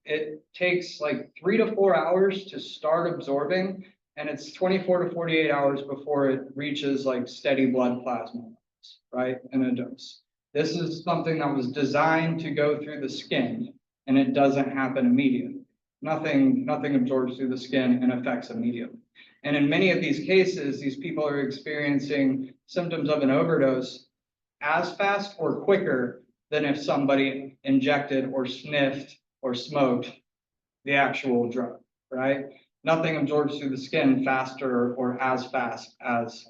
it takes like 3 to 4 hours to start absorbing, and it's 24 to 48 hours before it reaches like steady blood plasma levels, right, in a dose. This is something that was designed to go through the skin, and it doesn't happen immediately. Nothing absorbs through the skin and affects immediately. And in many of these cases, these people are experiencing symptoms of an overdose as fast or quicker than if somebody injected or sniffed or smoked the actual drug, right? Nothing absorbs through the skin faster or as fast as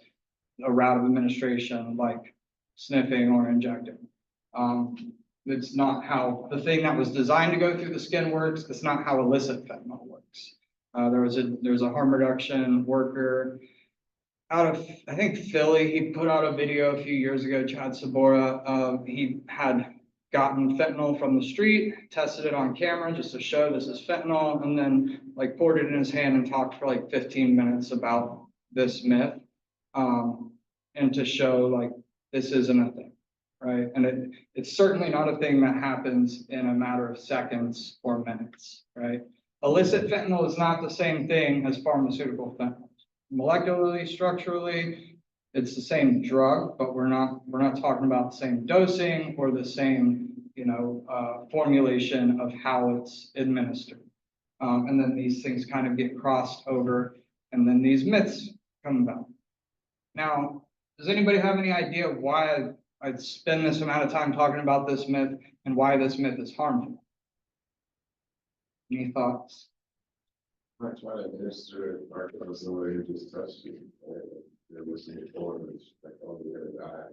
a route of administration like sniffing or injecting. It's not how the thing that was designed to go through the skin works. It's not how illicit fentanyl works. There's a harm reduction worker out of, I think, Philly. He put out a video a few years ago, Chad Sabora. He had gotten fentanyl from the street, tested it on camera just to show this is fentanyl, and then like poured it in his hand and talked for like 15 minutes about this myth, and to show like this isn't a thing, right? And it's certainly not a thing that happens in a matter of seconds or minutes, right? Illicit fentanyl is not the same thing as pharmaceutical fentanyl. Molecularly, structurally, it's the same drug, but we're not talking about the same dosing or the same, formulation of how it's administered. And then these things kind of get crossed over, and then these myths come about. Now, does anybody have any idea why I'd spend this amount of time talking about this myth and why this myth is harmful? Any thoughts? I'm trying to administer narcotics somebody who just touched you. They're listening to orders, like, oh, you're gonna die.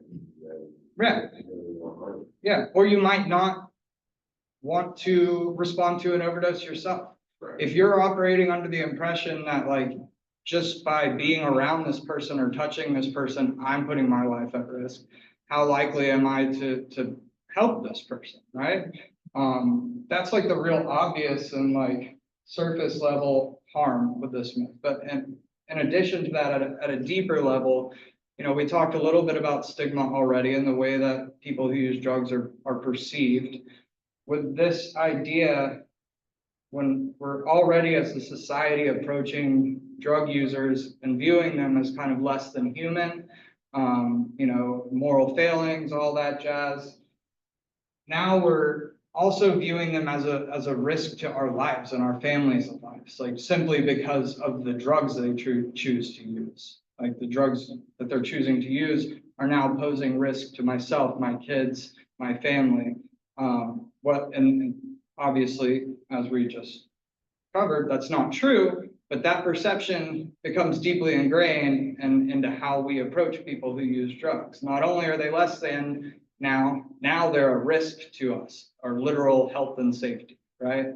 Right. Yeah, or you might not want to respond to an overdose yourself. Right. If you're operating under the impression that like just by being around this person or touching this person, I'm putting my life at risk, how likely am I to help this person, right? That's like the real obvious and like surface level harm with this myth. But in addition to that, at a deeper level, we talked a little bit about stigma already and the way that people who use drugs are perceived. With this idea, when we're already as a society approaching drug users and viewing them as kind of less than human, moral failings, all that jazz. Now we're also viewing them as a risk to our lives and our families' lives, like simply because of the drugs they choose to use. Like the drugs that they're choosing to use are now posing risk to myself, my kids, my family. And obviously, as we just covered, that's not true, but that perception becomes deeply ingrained into how we approach people who use drugs. Not only are they less than now they're a risk to us, our literal health and safety, right?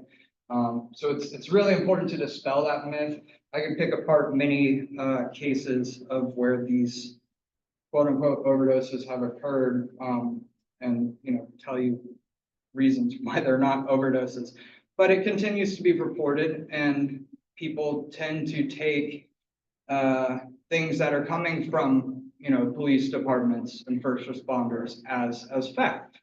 So it's really important to dispel that myth. I can pick apart many cases of where these quote unquote overdoses have occurred, and tell you reasons why they're not overdoses. But it continues to be reported, and people tend to take things that are coming from police departments and first responders as fact.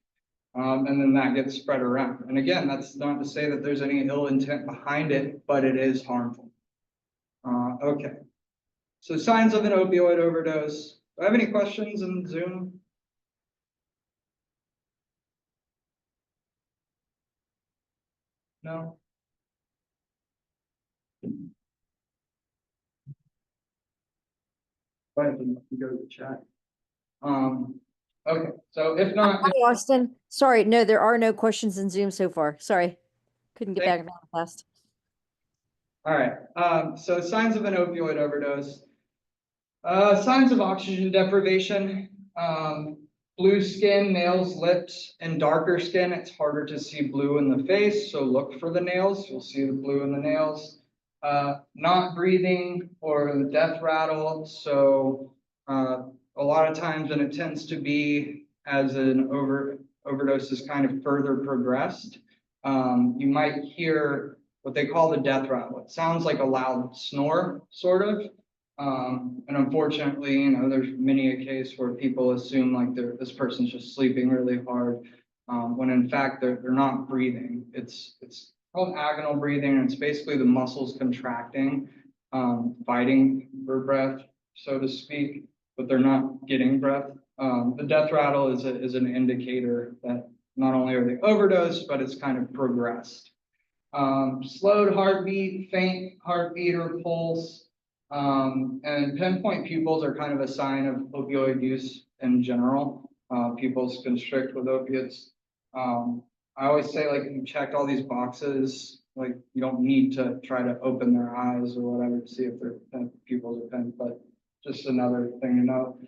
And then that gets spread around. And again, that's not to say that there's any ill intent behind it, but it is harmful. Okay. So signs of an opioid overdose. Do I have any questions in Zoom? No? Go ahead and go to the chat. Okay, so if not, Hi, Austin. Sorry, no, there are no questions in Zoom so far. Sorry. Couldn't get Thank- back fast. all right, so signs of an opioid overdose. Signs of oxygen deprivation, blue skin, nails, lips, and darker skin. It's harder to see blue in the face, so look for the nails. You'll see the blue in the nails. Not breathing or the death rattle. So a lot of times, and it tends to be as an overdose is kind of further progressed, you might hear what they call the death rattle. It sounds like a loud snore, sort of. And unfortunately, you know, there's many a case where people assume like this person's just sleeping really hard, when in fact they're not breathing. It's called agonal breathing, and it's basically the muscles contracting, fighting for breath, so to speak, but they're not getting breath. The death rattle is an indicator that not only are they overdosed, but it's kind of progressed. Slowed heartbeat, faint heartbeat or pulse, and pinpoint pupils are kind of a sign of opioid use in general. Pupils constrict with opiates. I always say, like, you checked all these boxes, like you don't need to try to open their eyes or whatever to see if their pupils are pinned, but just another thing to know.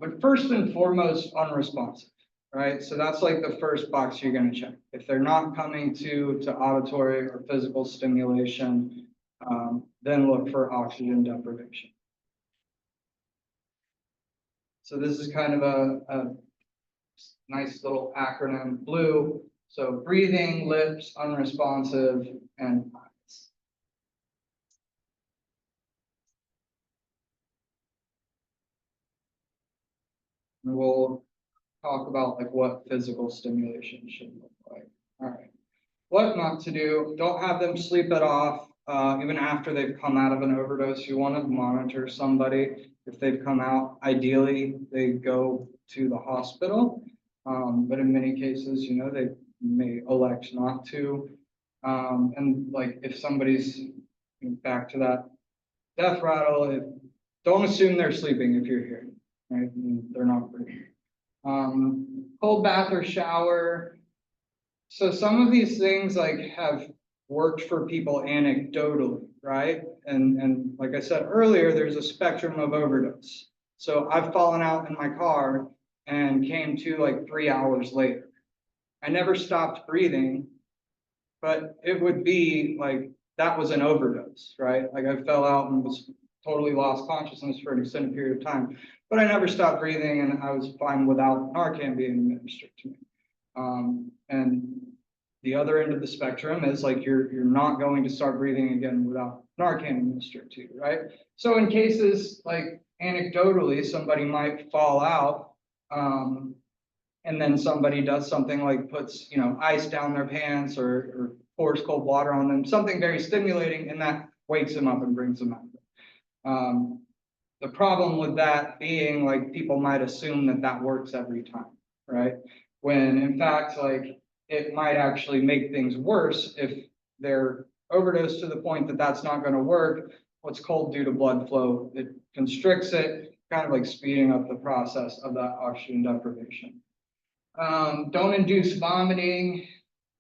But first and foremost, unresponsive, right? So that's like the first box you're going to check. If they're not coming to auditory or physical stimulation, then look for oxygen deprivation. So this is kind of a nice little acronym, BLUE. So breathing, lips, unresponsive, and eyes. And we'll talk about like what physical stimulation should look like. All right. What not to do, don't have them sleep it off. Even after they've come out of an overdose, you want to monitor somebody. If they've come out, ideally, they go to the hospital. But in many cases, you know, they may elect not to. And like if somebody's back to that death rattle, don't assume they're sleeping if you're here, right? They're not breathing. Cold bath or shower. So some of these things like have worked for people anecdotally, right? And like I said earlier, there's a spectrum of overdose. So I've fallen out in my car and came to like 3 hours later. I never stopped breathing, but it would be like that was an overdose, right? Like I fell out and was totally lost consciousness for an extended period of time, but I never stopped breathing and I was fine without Narcan being administered to me. And the other end of the spectrum is like you're not going to start breathing again without Narcan administered to you, right? So in cases like anecdotally, somebody might fall out, and then somebody does something like puts, you know, ice down their pants or pours cold water on them, something very stimulating, and that wakes them up and brings them out. The problem with that being like people might assume that that works every time, right? When in fact, like it might actually make things worse if they're overdosed to the point that that's not going to work. What's cold due to blood flow, it constricts it, kind of like speeding up the process of that oxygen deprivation. Don't induce vomiting,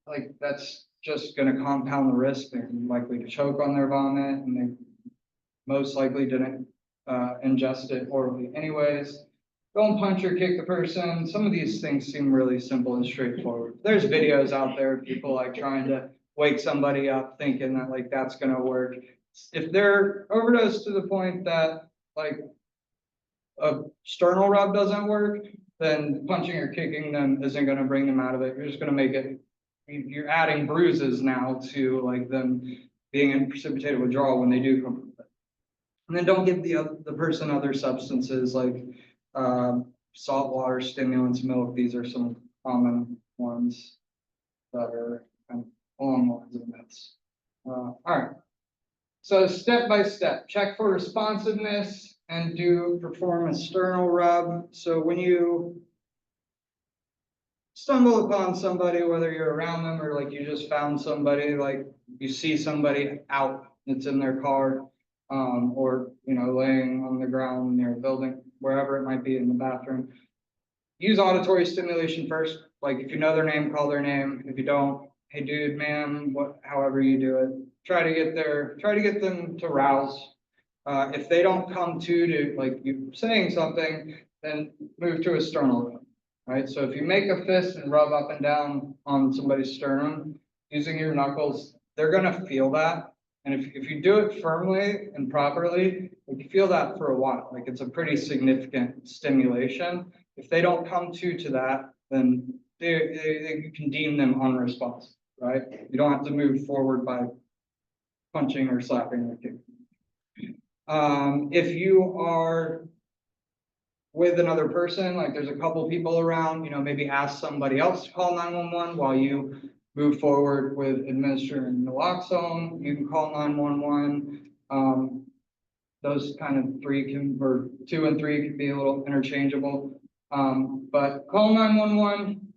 like that's just going to compound the risk. They're likely to choke on their vomit, and they most likely didn't ingest it orally anyways. Don't punch or kick the person. Some of these things seem really simple and straightforward. There's videos out there of people like trying to wake somebody up thinking that like that's going to work. If they're overdosed to the point that like a sternal rub doesn't work, then punching or kicking them isn't going to bring them out of it. You're just going to make it, you're adding bruises now to like them being in precipitated withdrawal when they do come from it. And then don't give the person other substances like salt water, stimulants, milk. These are some common ones that are kind of along the lines of myths. All right. So step by step, check for responsiveness and perform a sternal rub. So when you stumble upon somebody, whether you're around them or like you just found somebody, like you see somebody out that's in their car, or you know laying on the ground near a building, wherever it might be in the bathroom, use auditory stimulation first. Like if you know their name, call their name. If you don't, hey dude, man, however you do it, try to get them to rouse. If they don't come to like you saying something, then move to a sternal rub, right? So if you make a fist and rub up and down on somebody's sternum using your knuckles, they're gonna feel that. And if you do it firmly and properly, like you feel that for a while, like it's a pretty significant stimulation. If they don't come to that, then you can deem them unresponsive, right? You don't have to move forward by punching or slapping or kicking. If you are with another person, like there's a couple people around, maybe ask somebody else to call 911 while you move forward with administering naloxone. You can call 911. Those kind of three or 2 and 3 can be a little interchangeable. But call 911,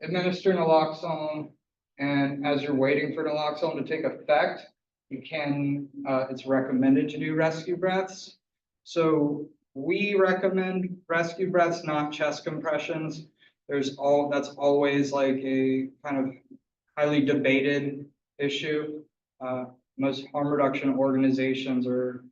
administer naloxone, and as you're waiting for naloxone to take effect, you can, it's recommended to do rescue breaths. So we recommend rescue breaths, not chest compressions. That's always like a kind of highly debated issue. Most harm reduction organizations are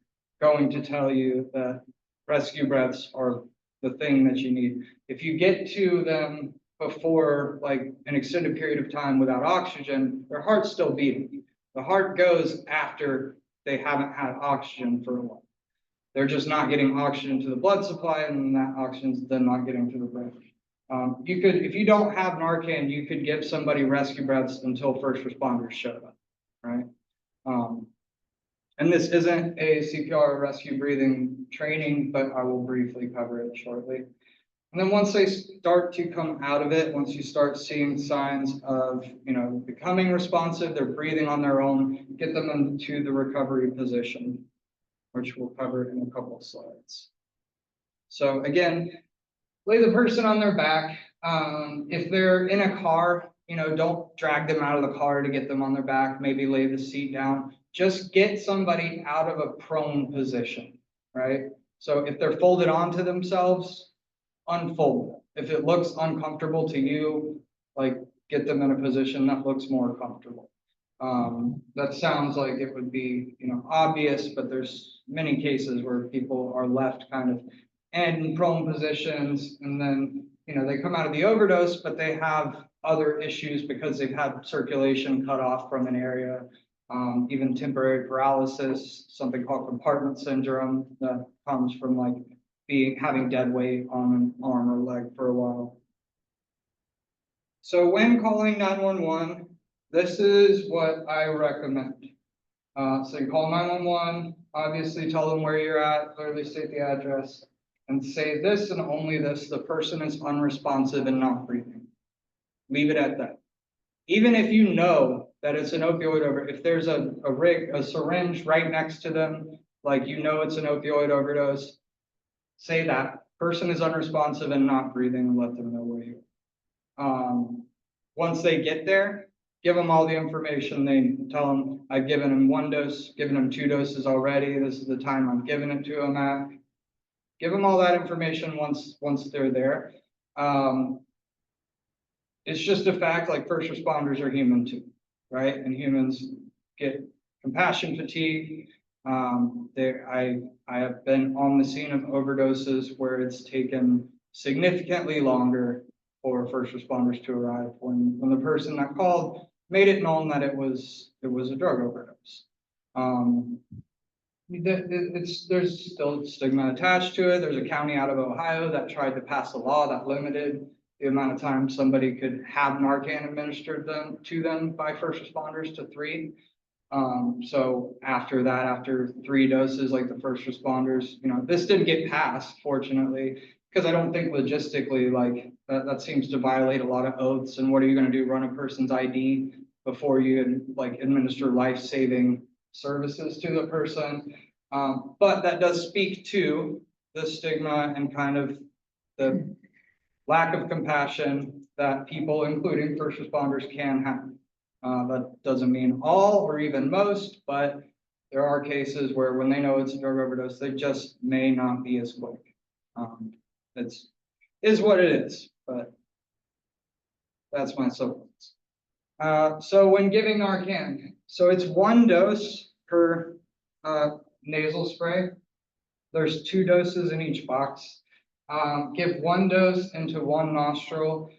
going to tell you that rescue breaths are the thing that you need. If you get to them before like an extended period of time without oxygen, their heart's still beating. The heart goes after they haven't had oxygen for a while. They're just not getting oxygen to the blood supply, and that oxygen's then not getting to the brain. If you don't have Narcan, you could give somebody rescue breaths until first responders show up, right? And this isn't a CPR rescue breathing training, but I will briefly cover it shortly. And then once they start to come out of it, once you start seeing signs of, becoming responsive, they're breathing on their own, get them into the recovery position, which we'll cover in a couple of slides. So again, lay the person on their back. If they're in a car, don't drag them out of the car to get them on their back. Maybe lay the seat down. Just get somebody out of a prone position, right? So if they're folded onto themselves, unfold it. If it looks uncomfortable to you, like get them in a position that looks more comfortable. That sounds like it would be, obvious, but there's many cases where people are left kind of in prone positions, and then, they come out of the overdose, but they have other issues because they've had circulation cut off from an area, even temporary paralysis, something called compartment syndrome that comes from like having dead weight on an arm or leg for a while. So when calling 911, this is what I recommend. So you call 911, obviously tell them where you're at, clearly state the address, and say this and only this: the person is unresponsive and not breathing. Leave it at that. Even if you know that it's an opioid if there's a syringe right next to them, like it's an opioid overdose, say that person is unresponsive and not breathing, and let them know where you are. Once they get there, give them all the information. They tell them, I've given them 1 dose, given them 2 doses already. This is the time I'm giving it to them at. Give them all that information once they're there. It's just a fact, like first responders are human too, right? And humans get compassion fatigue. I have been on the scene of overdoses where it's taken significantly longer for first responders to arrive when the person that called made it known that it was a drug overdose. There's still stigma attached to it. There's a county out of Ohio that tried to pass a law that limited the amount of time somebody could have Narcan administered to them by first responders to 3. So after 3 doses, like the first responders, this didn't get passed, fortunately, because I don't think logistically, like that seems to violate a lot of oaths. And what are you going to do? Run a person's ID before you like administer life-saving services to the person? But that does speak to the stigma and kind of the lack of compassion that people, including first responders, can have. That doesn't mean all or even most, but there are cases where when they know it's a drug overdose, they just may not be as quick. Is what it is, but that's my soapbox. So when giving Narcan, so it's 1 dose per nasal spray. There's 2 doses in each box. Give 1 dose into 1 nostril.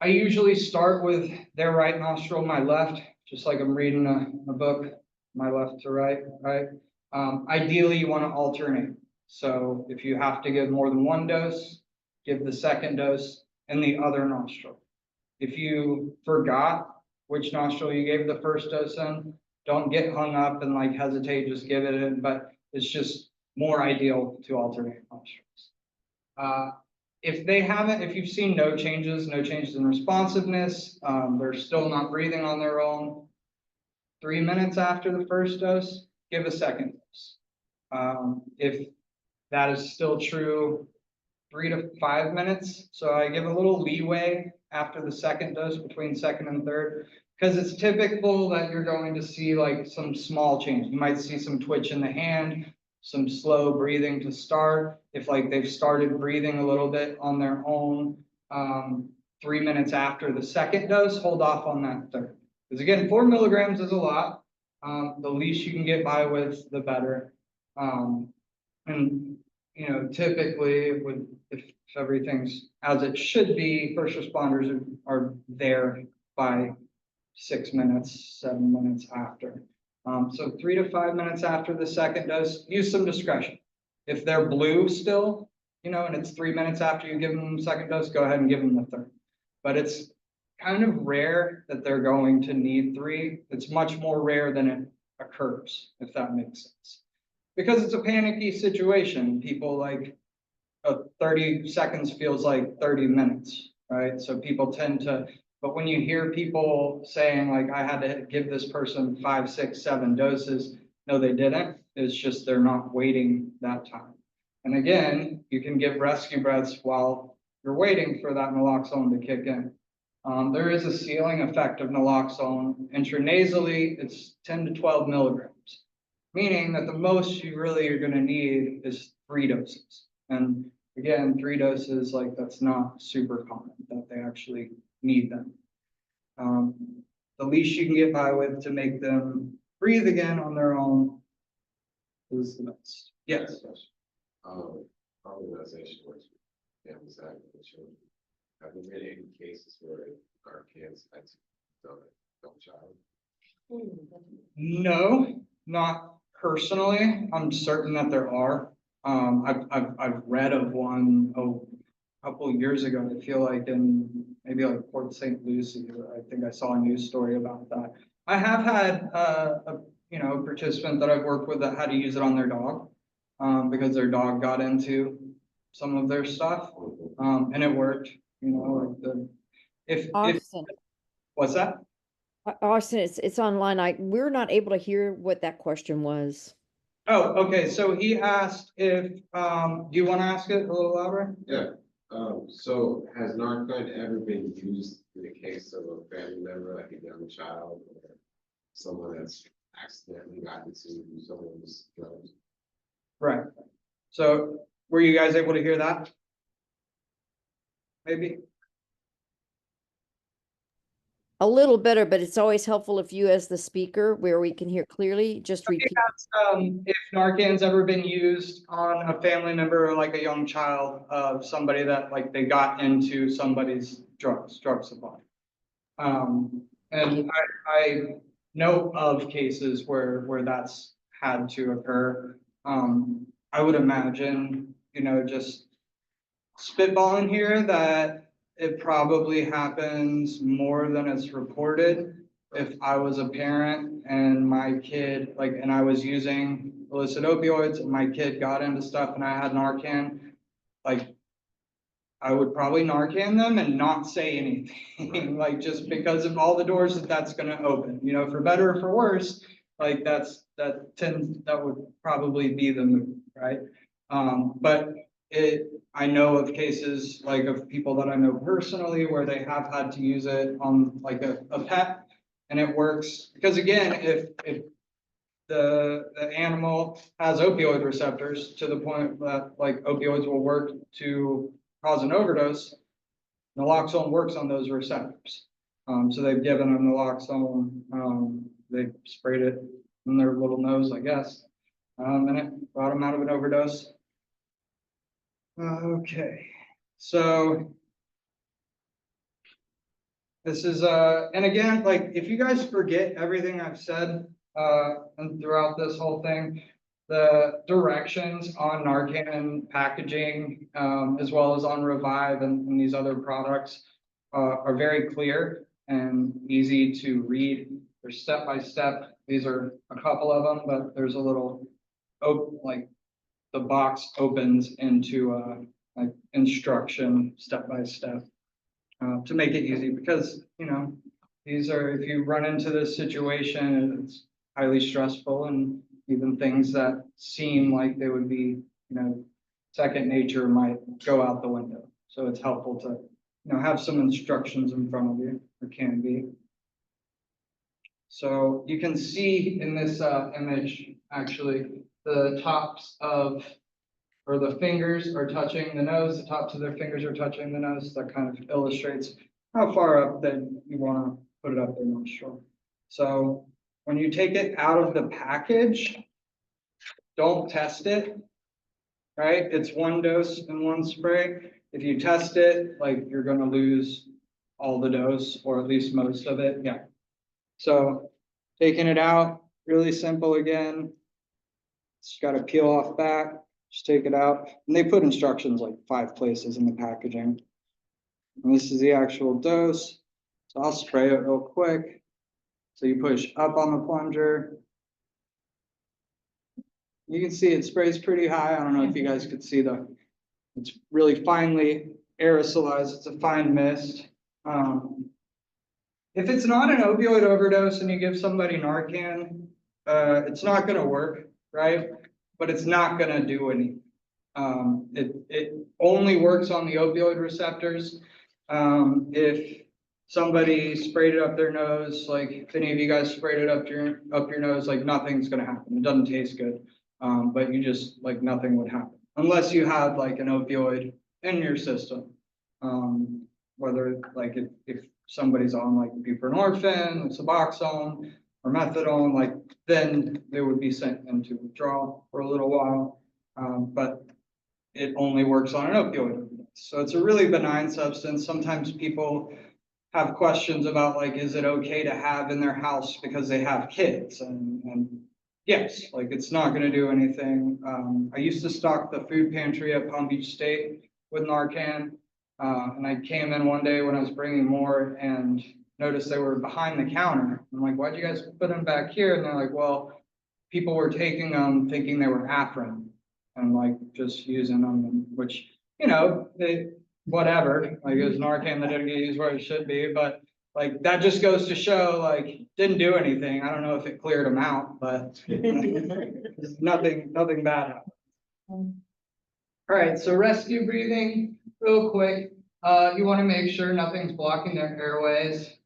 I usually start with their right nostril, my left, just like I'm reading a book, my left to right, right? Ideally, you want to alternate. So if you have to give more than 1 dose, give the second dose in the other nostril. If you forgot which nostril you gave the first dose in, don't get hung up and like hesitate, just give it in, but it's just more ideal to alternate nostrils. If you've seen no changes in responsiveness, they're still not breathing on their own, 3 minutes after the first dose, give a second dose. If that is still true, 3 to 5 minutes. So I give a little leeway after the second dose between second and third, because it's typical that you're going to see like some small change. You might see some twitch in the hand, some slow breathing to start. If like they've started breathing a little bit on their own, 3 minutes after the second dose, hold off on that third. Because again, 4 milligrams is a lot. The least you can get by with, the better. And you know, typically if everything's as it should be, first responders are there by 6 minutes, 7 minutes after. So 3 to 5 minutes after the second dose, use some discretion. If they're blue still, you know, and it's 3 minutes after you give them the second dose, go ahead and give them the third. But it's kind of rare that they're going to need 3. It's much more rare than it occurs, if that makes sense. Because it's a panicky situation. People like 30 seconds feels like 30 minutes, right? So people tend to, but when you hear people saying like, I had to give this person 5, 6, 7 doses, no, they didn't. It's just they're not waiting that time. And again, you can give rescue breaths while you're waiting for that naloxone to kick in. There is a ceiling effect of naloxone. Intranasally, it's 10 to 12 milligrams, meaning that the most you really are going to need is 3 doses. And again, 3 doses, like that's not super common that they actually need them. The least you can get by with to make them breathe again on their own is the best. Yes. Organization works with families having children. Have there been any cases where our kids had to don't child? No, not personally. I'm certain that there are. I've read of one a couple of years ago. I feel like in maybe like Port St. Lucie. I think I saw a news story about that. I have had a participant that I've worked with that had to use it on their dog because their dog got into some of their stuff, and it worked. You know, like if Austin, what's that? Austin, it's online. We're not able to hear what that question was. Oh, okay. So he asked if do you want to ask it a little louder? Yeah. So has Narcan ever been used in the case of a family member, like a young child or someone that's accidentally gotten to someone's drugs? Right. So were you guys able to hear that? Maybe. A little better, but it's always helpful if you, as the speaker, where we can hear clearly, just repeat. If Narcan's ever been used on a family member or like a young child of somebody that like they got into somebody's drug supply. And I know of cases where that's had to occur. I would imagine, just spitballing here that it probably happens more than it's reported. If I was a parent and my kid, and I was using illicit opioids and my kid got into stuff and I had Narcan, I would probably Narcan them and not say anything, just because of all the doors that's going to open, for better or for worse, that would probably be the move, right? But I know of cases of people that I know personally where they have had to use it on a pet, and it works because again, if the animal has opioid receptors to the point that opioids will work to cause an overdose, naloxone works on those receptors. So they've given them naloxone, they sprayed it in their little nose, I guess, and it brought them out of an overdose. Okay, so this is, and again, if you guys forget everything I've said and throughout this whole thing, the directions on Narcan packaging, as well as on Revive and these other products, are very clear and easy to read. They're step by step. These are a couple of them, but there's a little, like the box opens into like instruction step by step to make it easy because, you know, these are, if you run into this situation, it's highly stressful and even things that seem like they would be, you know, second nature might go out the window. So it's helpful to, you know, have some instructions in front of you, or can be. So you can see in this image, actually, the tops of, or the fingers are touching the nose, the tops of their fingers are touching the nose. That kind of illustrates how far up that you want to put it up their nostril. So when you take it out of the package, don't test it, right? It's one dose in one spray. If you test it, like you're going to lose all the dose, or at least most of it. Yeah. So taking it out, really simple again. Just got to peel off back, just take it out. And they put instructions like 5 places in the packaging. And this is the actual dose. So I'll spray it real quick. So you push up on the plunger. You can see it sprays pretty high. I don't know if you guys could see it's really finely aerosolized. It's a fine mist. If it's not an opioid overdose and you give somebody Narcan, it's not going to work, right? But it's not going to do anything. It only works on the opioid receptors. If somebody sprayed it up their nose, like if any of you guys sprayed it up your nose, like nothing's going to happen. It doesn't taste good, but you just like nothing would happen unless you had like an opioid in your system. Whether like if somebody's on like buprenorphine, Suboxone, or methadone, like then they would be sent into withdrawal for a little while. But it only works on an opioid overdose. So it's a really benign substance. Sometimes people have questions about like, is it okay to have in their house because they have kids? And yes, like it's not going to do anything. I used to stock the food pantry at Palm Beach State with Narcan. And I came in one day when I was bringing more and noticed they were behind the counter. I'm like, why'd you guys put them back here? And they're like, well, people were taking them thinking they were Afrin and like just using them, which, you know, whatever, like it was Narcan that didn't get used where it should be, but like that just goes to show like didn't do anything. I don't know if it cleared them out, but nothing bad happened. All right, so rescue breathing, real quick. You want to make sure nothing's blocking their airways,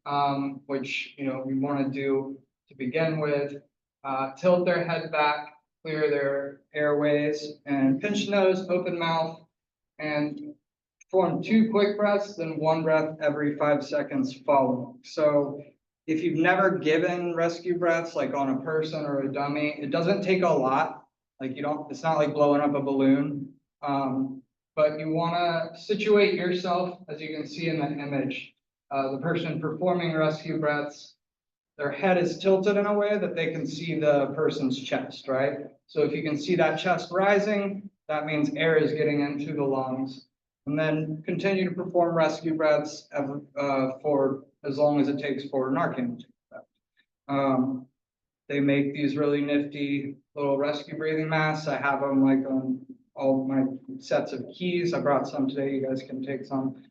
which you know we want to do to begin with. Tilt their head back, clear their airways, and pinch nose, open mouth, and perform 2 quick breaths, then 1 breath every 5 seconds following. So if you've never given rescue breaths like on a person or a dummy, it doesn't take a lot. Like you don't, it's not like blowing up a balloon. But you want to situate yourself, as you can see in the image, the person performing rescue breaths, their head is tilted in a way that they can see the person's chest, right? So if you can see that chest rising, that means air is getting into the lungs. And then continue to perform rescue breaths for as long as it takes for Narcan to take effect. They make these really nifty little rescue breathing masks. I have them like on all my sets of keys. I brought some today. You guys can take some.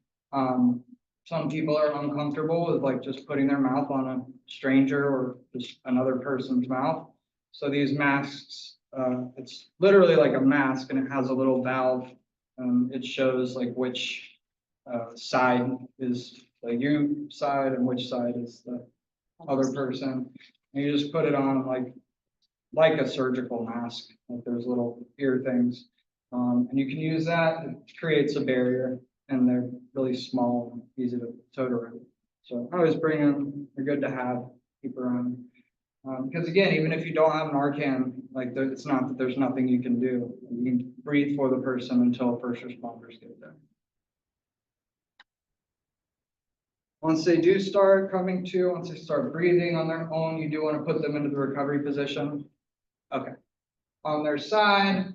Some people are uncomfortable with like just putting their mouth on a stranger or just another person's mouth. So these masks, it's literally like a mask and it has a little valve. It shows like which side is the you side and which side is the other person. And you just put it on like a surgical mask. Like there's little ear things. And you can use that. It creates a barrier and they're really small and easy to tote around. So I always bring them. They're good to have, keep around. Because again, even if you don't have Narcan, like it's not that there's nothing you can do. You can breathe for the person until first responders get there. Once they do start coming to, once they start breathing on their own, you do want to put them into the recovery position. Okay. On their side,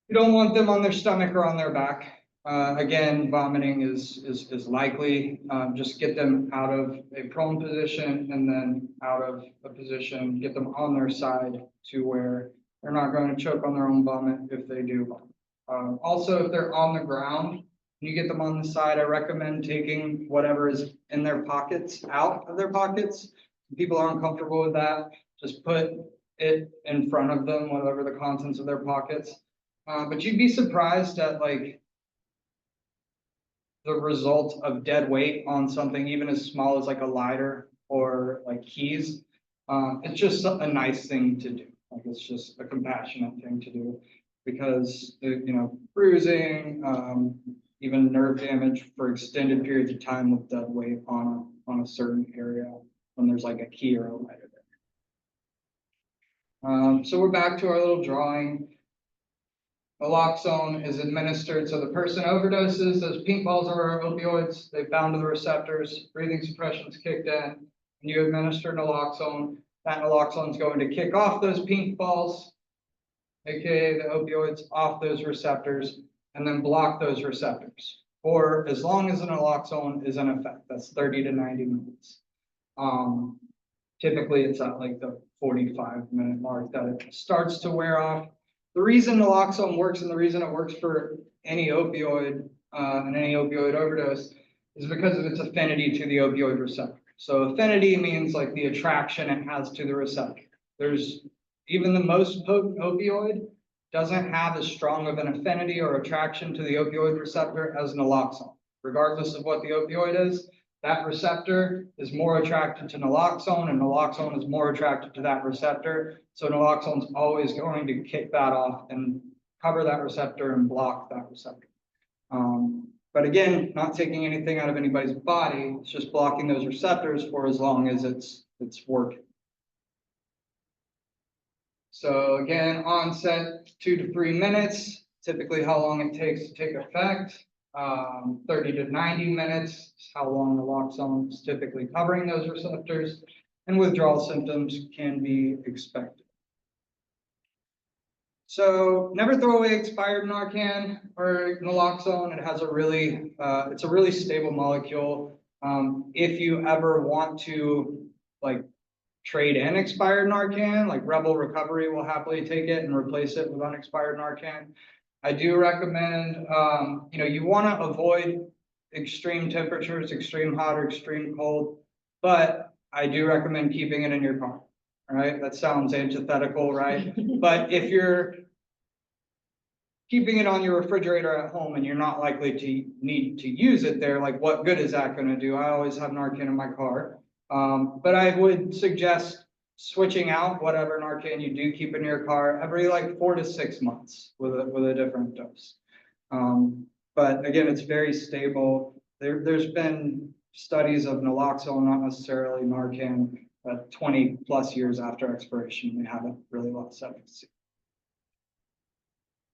you don't want them on their stomach or on their back. Again, vomiting is likely. Just get them out of a prone position and then out of a position, get them on their side to where they're not going to choke on their own vomit if they do. Also, if they're on the ground, you get them on the side, I recommend taking whatever is in their pockets out of their pockets. If people aren't comfortable with that, just put it in front of them, whatever the contents of their pockets. But you'd be surprised at like the result of dead weight on something even as small as like a lighter or like keys. It's just a nice thing to do. Like it's just a compassionate thing to do because bruising, even nerve damage for extended periods of time with dead weight on a certain area when there's like a key or a lighter there. So we're back to our little drawing. Naloxone is administered, so the person overdoses, those pink balls are opioids, they bound to the receptors, breathing suppression's kicked in, and you administer naloxone. That naloxone is going to kick off those pink balls, aka the opioids, off those receptors, and then block those receptors for as long as the naloxone is in effect. That's 30 to 90 minutes. Typically, it's at like the 45-minute mark that it starts to wear off. The reason naloxone works and the reason it works for any opioid and any opioid overdose is because of its affinity to the opioid receptor. So affinity means like the attraction it has to the receptor. There's even the most potent opioid doesn't have as strong of an affinity or attraction to the opioid receptor as naloxone. Regardless of what the opioid is, that receptor is more attracted to naloxone and naloxone is more attracted to that receptor. So naloxone is always going to kick that off and cover that receptor and block that receptor. But again, not taking anything out of anybody's body, it's just blocking those receptors for as long as it's working. So again, onset 2 to 3 minutes, typically how long it takes to take effect. 30 to 90 minutes is how long naloxone is typically covering those receptors, and withdrawal symptoms can be expected. So never throw away expired Narcan or naloxone. It has it's a really stable molecule. If you ever want to like trade in expired Narcan, like Rebel Recovery will happily take it and replace it with unexpired Narcan. I do recommend, you want to avoid extreme temperatures, extreme hot or extreme cold, but I do recommend keeping it in your car. All right, that sounds antithetical, right? But if you're keeping it on your refrigerator at home and you're not likely to need to use it there, like what good is that going to do? I always have Narcan in my car. But I would suggest switching out whatever Narcan you do keep in your car every like 4 to 6 months with a different dose. But again, it's very stable. There's been studies of naloxone, not necessarily Narcan, 20 plus years after expiration, they haven't really lost efficacy.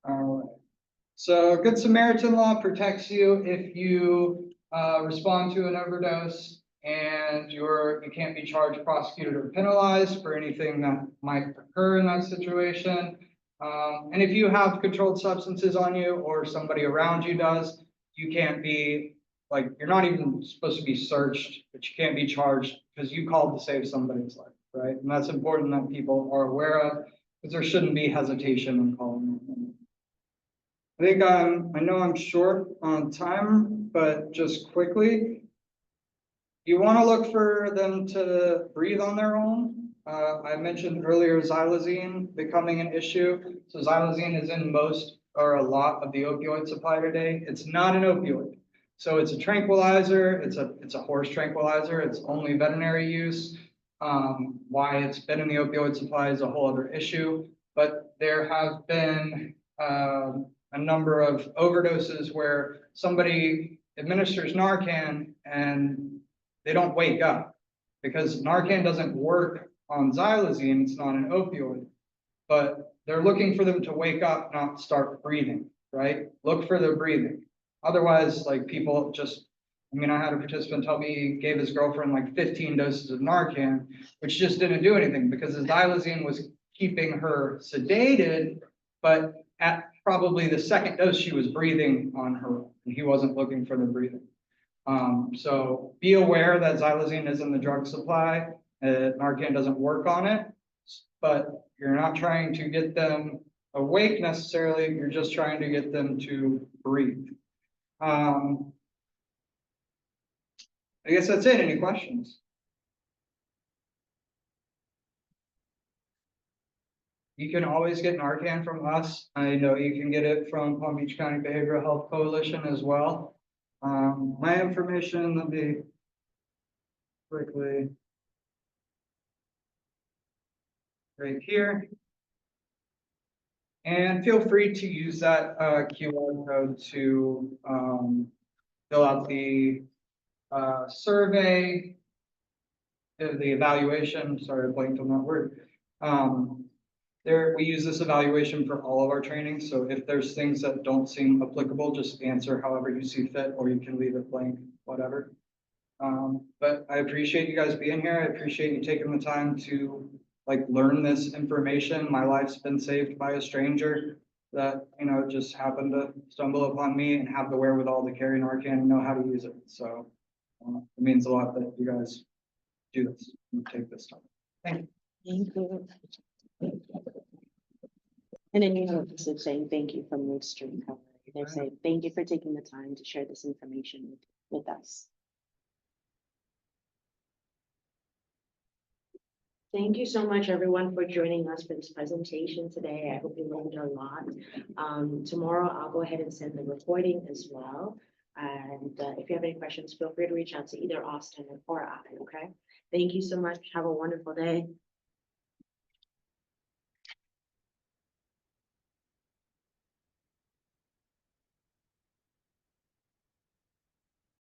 All right. So Good Samaritan law protects you if you respond to an overdose and you can't be charged, prosecuted, or penalized for anything that might occur in that situation. And if you have controlled substances on you or somebody around you does, you can't be you're not even supposed to be searched, but you can't be charged because you called to save somebody's life, right? And that's important that people are aware of because there shouldn't be hesitation in calling them. I think I know I'm short on time, but just quickly, you want to look for them to breathe on their own. I mentioned earlier xylazine becoming an issue. So xylazine is in most or a lot of the opioid supply today. It's not an opioid. So it's a tranquilizer. It's a horse tranquilizer. It's only veterinary use. Why it's been in the opioid supply is a whole other issue. But there have been a number of overdoses where somebody administers Narcan and they don't wake up because Narcan doesn't work on xylazine. It's not an opioid, but they're looking for them to wake up, not start breathing, right? Look for their breathing. Otherwise, people just, I had a participant tell me he gave his girlfriend 15 doses of Narcan, which just didn't do anything because the xylazine was keeping her sedated, but at probably the second dose, she was breathing on her own, and he wasn't looking for the breathing. So be aware that xylazine is in the drug supply. Narcan doesn't work on it, but you're not trying to get them awake necessarily. You're just trying to get them to breathe. I guess that's it. Any questions? You can always get Narcan from us. I know you can get it from Palm Beach County Behavioral Health Coalition as well. My information, let me quickly right here. And feel free to use that QR code to fill out the survey, the evaluation. Sorry, I blanked on that word. We use this evaluation for all of our trainings. So if there's things that don't seem applicable, just answer however you see fit, or you can leave it blank, whatever. But I appreciate you guys being here. I appreciate you taking the time to learn this information. My life's been saved by a stranger that, just happened to stumble upon me and have the wherewithal to carry Narcan and know how to use it. So it means a lot that you guys do this and take this time. Thank you. Thank you. And then this is saying thank you from Woodstream Recovery. They're saying thank you for taking the time to share this information with us. Thank you so much, everyone, for joining us for this presentation today. I hope you learned a lot. Tomorrow, I'll go ahead and send the recording as well. And if you have any questions, feel free to reach out to either Austin or I, okay? Thank you so much. Have a wonderful day.